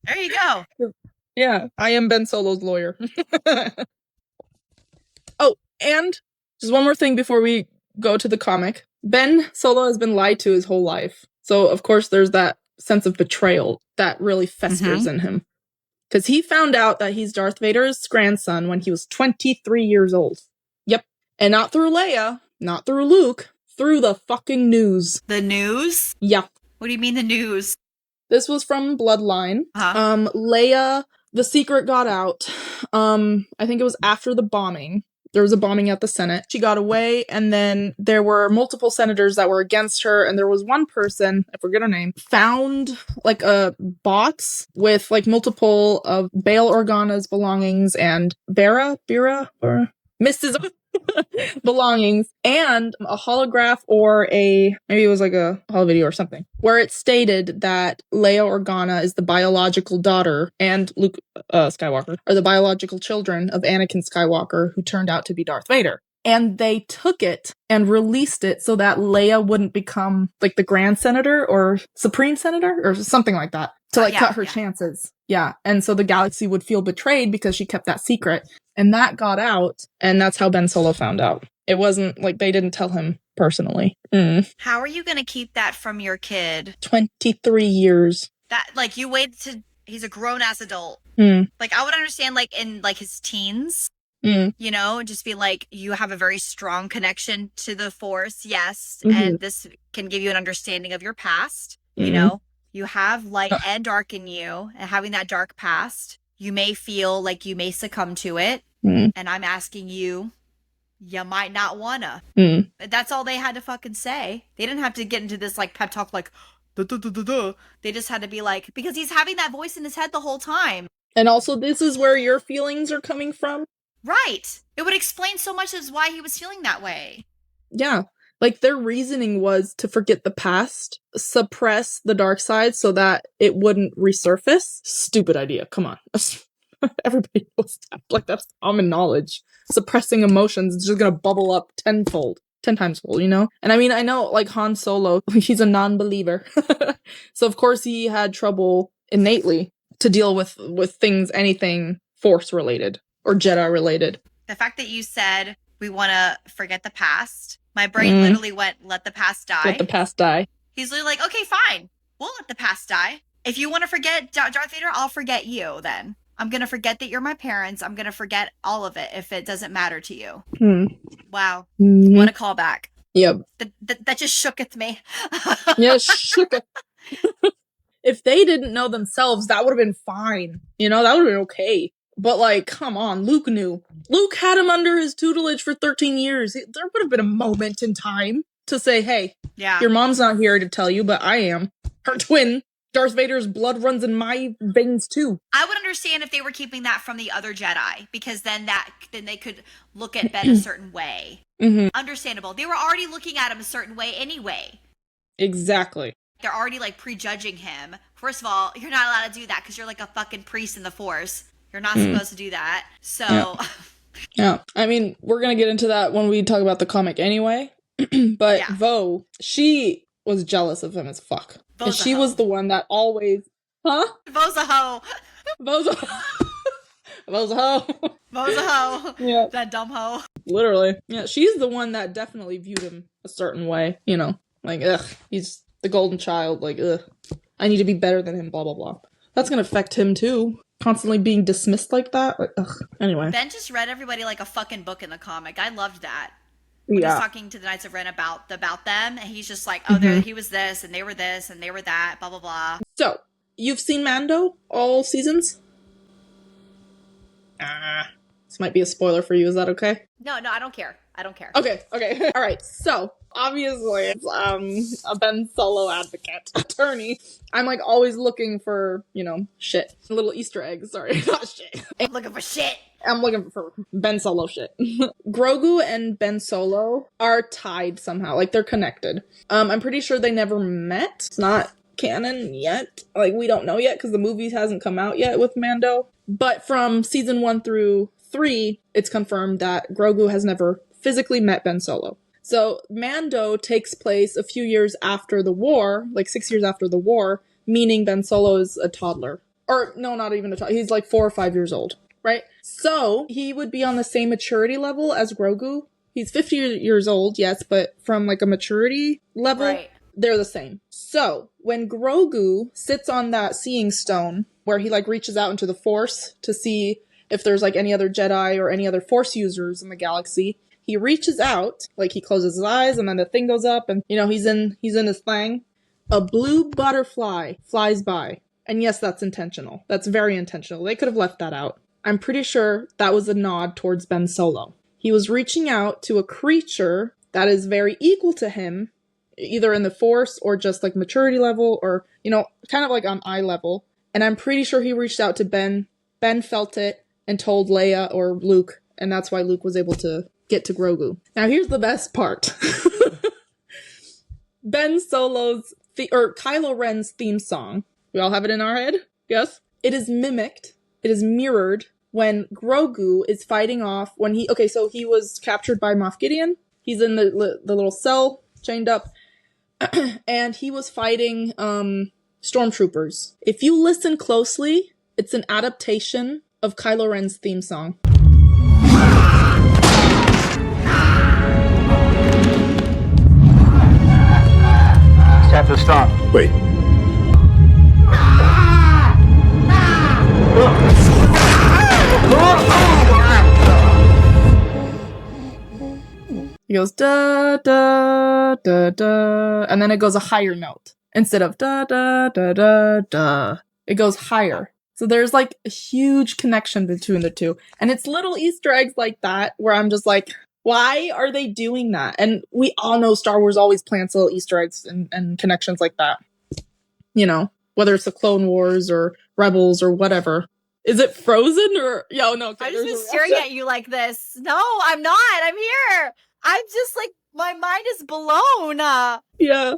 There you go. Yeah. I am Ben Solo's lawyer. Oh, and just one more thing before we go to the comic. Ben Solo has been lied to his whole life. So, of course, there's that sense of betrayal that really festers in him. Because he found out that he's Darth Vader's grandson when he was 23 years old. Yep. And not through Leia, not through Luke, through the fucking news. The news? Yeah. What do you mean the news? This was from Bloodline. Leia, the secret got out. I think it was after the bombing. There was a bombing at the Senate. She got away, and then there were multiple senators that were against her, and there was one person, I forget her name, found like a box with like multiple of Bail Organa's belongings and Mrs. belongings, and a holograph or maybe it was like a holo video or something, where it stated that Leia Organa is the biological daughter and Luke Skywalker are the biological children of Anakin Skywalker, who turned out to be Darth Vader. And they took it and released it so that Leia wouldn't become like the Grand Senator or Supreme Senator or something like that to like cut her chances. Yeah. And so the galaxy would feel betrayed because she kept that secret. And that got out, and that's how Ben Solo found out. It wasn't like they didn't tell him personally. How are you going to keep that from your kid? 23 years. That, like, you wait to... He's a grown-ass adult. Like, I would understand, like, in, like, his teens, you know, just be like, you have a very strong connection to the Force, yes, and this can give you an understanding of your past, you know? You have light and dark in you, and having that dark past... You may feel like you may succumb to it. And I'm asking you, you might not wanna. That's all they had to fucking say. They didn't have to get into this like pep talk like, duh, duh, duh, duh, duh. They just had to be like, because he's having that voice in his head the whole time. And also, this is where your feelings are coming from. Right. It would explain so much as why he was feeling that way. Yeah. Like, their reasoning was to forget the past, suppress the dark side so that it wouldn't resurface. Stupid idea. Come on. Everybody knows that. Like, that's common knowledge. Suppressing emotions is just gonna bubble up 10 times fold, you know? And I mean, I know, like, Han Solo, he's a non-believer. So, of course, he had trouble innately to deal with things, anything Force-related or Jedi-related. The fact that you said we want to forget the past, my brain literally went, let the past die. Let the past die. He's literally like, okay, fine. We'll let the past die. If you want to forget Darth Vader, I'll forget you then. I'm going to forget that you're my parents. I'm going to forget all of it if it doesn't matter to you. Wow. What a callback. Yep. That just shooketh me. Yeah, shooketh. If they didn't know themselves, that would have been fine. You know, that would have been okay. But, like, come on, Luke knew. Luke had him under his tutelage for 13 years. There would have been a moment in time to say, hey, your mom's not here to tell you, but I am. Her twin. Darth Vader's blood runs in my veins, too. I would understand if they were keeping that from the other Jedi, because then they could look at Ben a certain way. Understandable. They were already looking at him a certain way anyway. Exactly. They're already, like, prejudging him. First of all, you're not allowed to do that because you're like a fucking priest in the Force. You're not supposed to do that. So... Yeah. I mean, we're going to get into that when we talk about the comic anyway. But Vo, she was jealous of him as fuck. And she was the one that always... Huh? Vo's a hoe. Vo's a hoe. Vo's a hoe. Vo's a hoe. Yeah. That dumb hoe. Literally. Yeah, she's the one that definitely viewed him a certain way. You know, like, ugh, he's the golden child. Like, ugh, I need to be better than him, blah, blah, blah. That's going to affect him, too. Constantly being dismissed like that. Like, ugh. Anyway. Ben just read everybody like a fucking book in the comic. I loved that. When he's talking to the Knights of Ren about them, and he's just like, oh, he was this, and they were this, and they were that, blah, blah, blah. So, you've seen Mando all seasons? This might be a spoiler for you. Is that okay? No, I don't care. Okay. All right. So, obviously, it's a Ben Solo advocate, attorney. I'm, like, always looking for, you know, shit. Little Easter eggs. Sorry, not shit. I'm looking for shit. I'm looking for Ben Solo shit. Grogu and Ben Solo are tied somehow. Like, they're connected. I'm pretty sure they never met. It's not canon yet. Like, we don't know yet because the movie hasn't come out yet with Mando. But from season 1 through 3, it's confirmed that Grogu has never physically met Ben Solo. So Mando takes place a few years after the war, like 6 years after the war, meaning Ben Solo is a toddler. Or, no, not even a toddler. He's like 4 or 5 years old, right? So he would be on the same maturity level as Grogu. He's 50 years old, yes, but from like a maturity level, they're the same. So when Grogu sits on that seeing stone, where he like reaches out into the Force to see if there's like any other Jedi or any other Force users in the galaxy, he reaches out, like he closes his eyes and then the thing goes up and, you know, he's in his thing. A blue butterfly flies by. And yes, that's intentional. That's very intentional. They could have left that out. I'm pretty sure that was a nod towards Ben Solo. He was reaching out to a creature that is very equal to him, either in the Force or just like maturity level or, you know, kind of like on eye level. And I'm pretty sure he reached out to Ben. Ben felt it and told Leia or Luke. And that's why Luke was able to get to Grogu. Now here's the best part. Ben Solo's, or Kylo Ren's theme song. We all have it in our head? Yes? It is mimicked. It is mirrored when Grogu is fighting off so he was captured by Moff Gideon. He's in the little cell, chained up. And he was fighting, stormtroopers. If you listen closely, it's an adaptation of Kylo Ren's theme song. Have to stop. Wait. He goes da da da da, and then it goes a higher note instead of da da da da da. It goes higher. So there's like a huge connection between the two, and it's little Easter eggs like that where I'm just like, why are they doing that? And we all know Star Wars always plants little Easter eggs and connections like that. You know, whether it's the Clone Wars or Rebels or whatever. Is it Frozen or... Yo, no. Okay, I've just been staring at you like this. No, I'm not. I'm here. I'm just like My mind is blown. Yeah.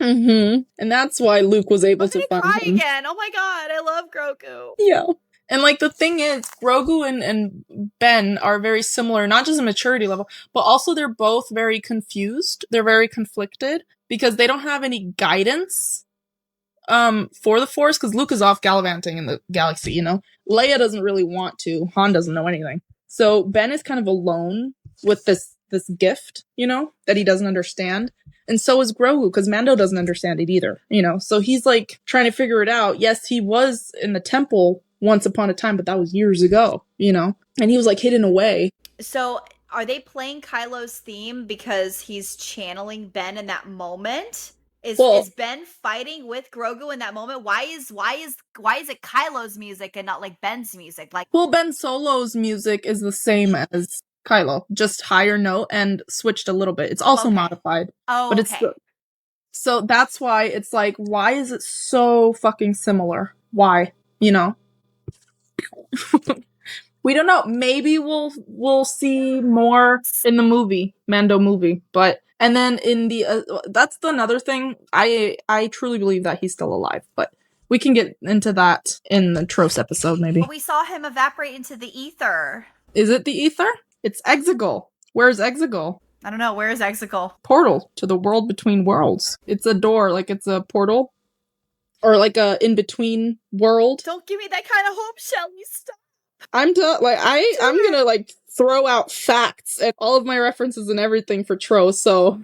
And that's why Luke was able to find cry him. again. Oh my god, I love Grogu. Yeah. And like the thing is, Grogu and Ben are very similar, not just in maturity level, but also they're both very confused. They're very conflicted because they don't have any guidance for the Force, because Luke is off gallivanting in the galaxy, you know? Leia doesn't really want to. Han doesn't know anything. So Ben is kind of alone with this gift, you know, that he doesn't understand. And so is Grogu, because Mando doesn't understand it either, you know? So he's like trying to figure it out. Yes, he was in the temple once upon a time, but that was years ago, you know? And he was like hidden away. So are they playing Kylo's theme because he's channeling Ben in that moment? Is Ben fighting with Grogu in that moment? Why is it Kylo's music and not like Ben's music? Like, well, Ben Solo's music is the same as Kylo, just higher note and switched a little bit. It's also modified. Oh, but it's so that's why it's like, why is it so fucking similar? Why? You know? We don't know. Maybe we'll see more in the movie, Mando movie, but and then in the that's another thing. I truly believe that he's still alive, but we can get into that in the Tros episode, maybe. We saw him evaporate into the ether. Is it the ether? It's Exegol. Where's Exegol? I don't know. Where is Exegol? Portal to the world between worlds. It's a door, like it's a portal, or like a in between world. Don't give me that kind of hope, Shelley. Stop. I'm gonna like throw out facts and all of my references and everything for Tro, so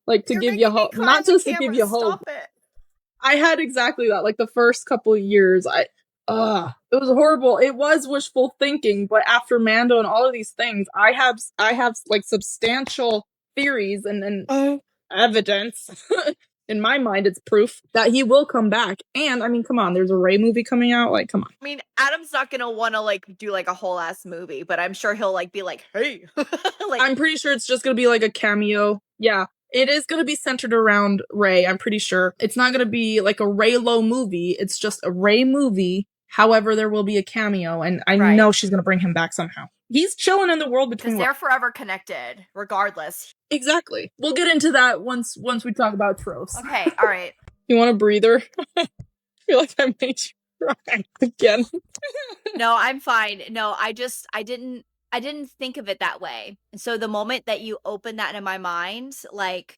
like to give you hope, not just to give you hope. I had exactly that. Like the first couple of years, it was horrible. It was wishful thinking, but after Mando and all of these things, I have like substantial theories and evidence. In my mind, it's proof that he will come back. And I mean, come on, there's a Rey movie coming out. Like, come on. I mean, Adam's not gonna want to like do like a whole ass movie, but I'm sure he'll like be like, hey. Like, I'm pretty sure it's just gonna be like a cameo. Yeah, it is gonna be centered around Rey. I'm pretty sure it's not gonna be like a Reylo movie. It's just a Rey movie. However, there will be a cameo, and I know she's gonna bring him back somehow. He's chilling in the world between. Because they're forever connected, regardless. Exactly. We'll get into that once we talk about Tros. Okay, all right. You want a breather? I feel like I made you cry again. No, I'm fine. No, I didn't think of it that way. And so the moment that you open that in my mind, like,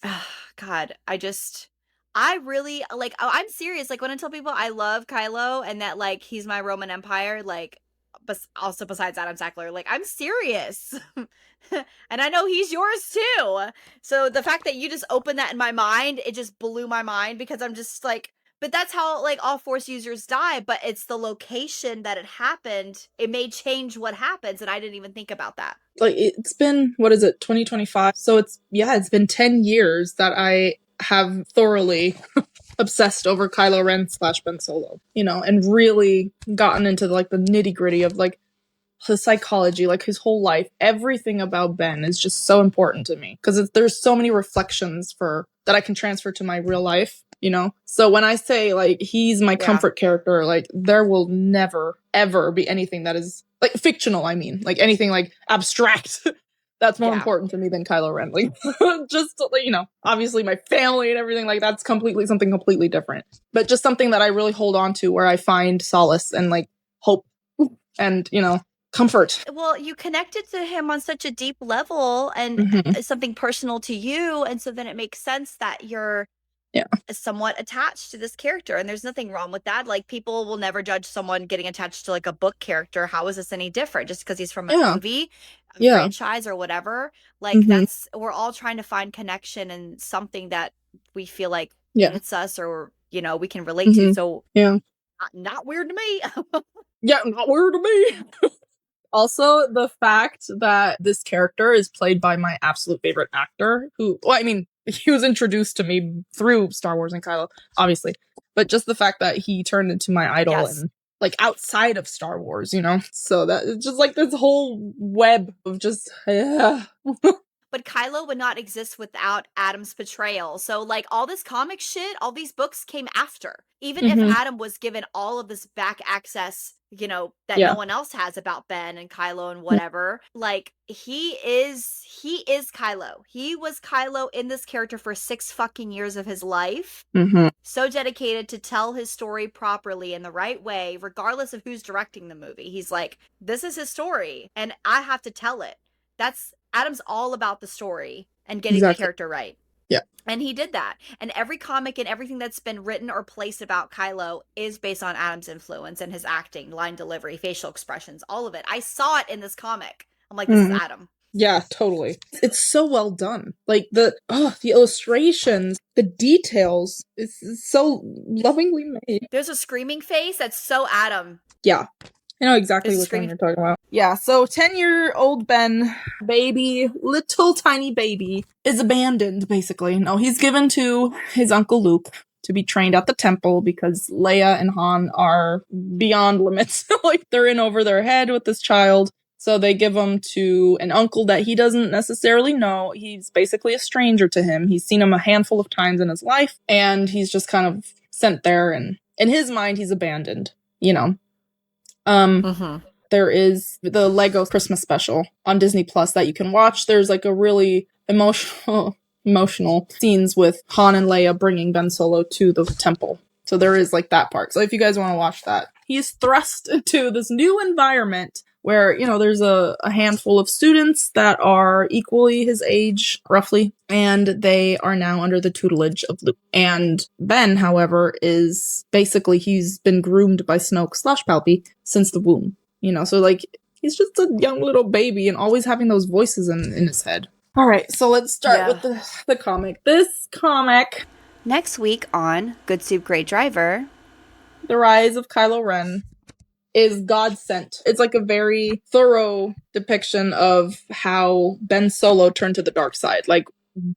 God, I really, like, I'm serious. Like, when I tell people I love Kylo and that, like, he's my Roman Empire, like, also besides Adam Sackler, like, I'm serious. And I know he's yours too. So the fact that you just opened that in my mind, it just blew my mind, because I'm just like, but that's how like all Force users die, but it's the location that it happened. It may change what happens, and I didn't even think about that. Like, it's been, what is it, 2025? So it's been 10 years that I have thoroughly obsessed over Kylo Ren / Ben Solo, you know, and really gotten into like the nitty gritty of like his psychology, like his whole life. Everything about Ben is just so important to me, because there's so many reflections that I can transfer to my real life, you know? So when I say like he's my comfort character, like there will never ever be anything that is like fictional. I mean, like anything like abstract that's more important to me than Kylo Ren. Like just, you know, obviously my family and everything, like that's something completely different, but just something that I really hold on to, where I find solace and like hope and, you know, comfort. Well, you connected to him on such a deep level, and something personal to you, and so then it makes sense that you're somewhat attached to this character, and there's nothing wrong with that. Like, people will never judge someone getting attached to like a book character. How is this any different just because he's from a movie, a franchise, or whatever? Like, we're all trying to find connection and something that we feel like it's us, or, you know, we can relate to. So not weird to me. Not weird to me. Also, the fact that this character is played by my absolute favorite actor, who, well, I mean, he was introduced to me through Star Wars and Kylo, obviously, but just the fact that he turned into my idol and like outside of Star Wars, you know? So that it's just like this whole web of just, But but Kylo would not exist without Adam's betrayal. So, like, all this comic shit, all these books came after. Even if Adam was given all of this back access, you know, that no one else has about Ben and Kylo and whatever, like, he is Kylo. He was Kylo in this character for 6 fucking years of his life. So dedicated to tell his story properly in the right way, regardless of who's directing the movie. He's like, this is his story, and I have to tell it. Adam's all about the story and getting the character right. Yeah. And he did that. And every comic and everything that's been written or placed about Kylo is based on Adam's influence and his acting, line delivery, facial expressions, all of it. I saw it in this comic. I'm like, this is Adam. Yeah, totally. It's so well done. Like the illustrations, the details, it's so lovingly made. There's a screaming face that's so Adam. Yeah. I know exactly what you're talking about. Yeah, so 10-year-old Ben, baby, little tiny baby, is abandoned, basically. No, he's given to his uncle Luke to be trained at the temple because Leia and Han are beyond limits. Like, they're in over their head with this child. So they give him to an uncle that he doesn't necessarily know. He's basically a stranger to him. He's seen him a handful of times in his life, and he's just kind of sent there, and in his mind, he's abandoned, you know. There is the Lego Christmas special on Disney Plus that you can watch. There's like a really emotional scenes with Han and Leia bringing Ben Solo to the temple. So there is like that part. So if you guys want to watch that, he's thrust into this new environment where, you know, there's a handful of students that are equally his age, roughly, and they are now under the tutelage of Luke. And Ben, however, is basically, he's been groomed by Snoke/Palpy since the womb. You know, so like, he's just a young little baby and always having those voices in his head. All right, so let's start with the comic. This comic. Next week on Good Soup, Great Driver, The Rise of Kylo Ren is God sent. It's like a very thorough depiction of how Ben Solo turned to the dark side. Like,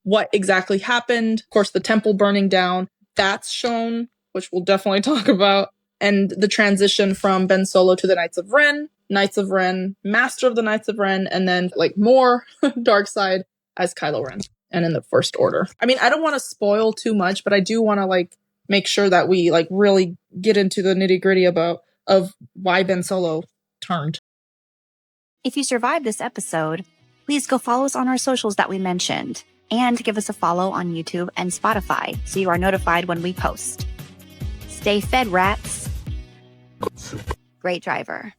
what exactly happened. Of course, the temple burning down, that's shown, which we'll definitely talk about. And the transition from Ben Solo to the Knights of Ren, Master of the Knights of Ren, and then, like, more dark side as Kylo Ren. And in the First Order. I mean, I don't want to spoil too much, but I do want to, like, make sure that we, like, really get into the nitty-gritty of why Ben Solo turned. If you survived this episode, please go follow us on our socials that we mentioned, and give us a follow on YouTube and Spotify so you are notified when we post. Stay fed, rats. Great driver.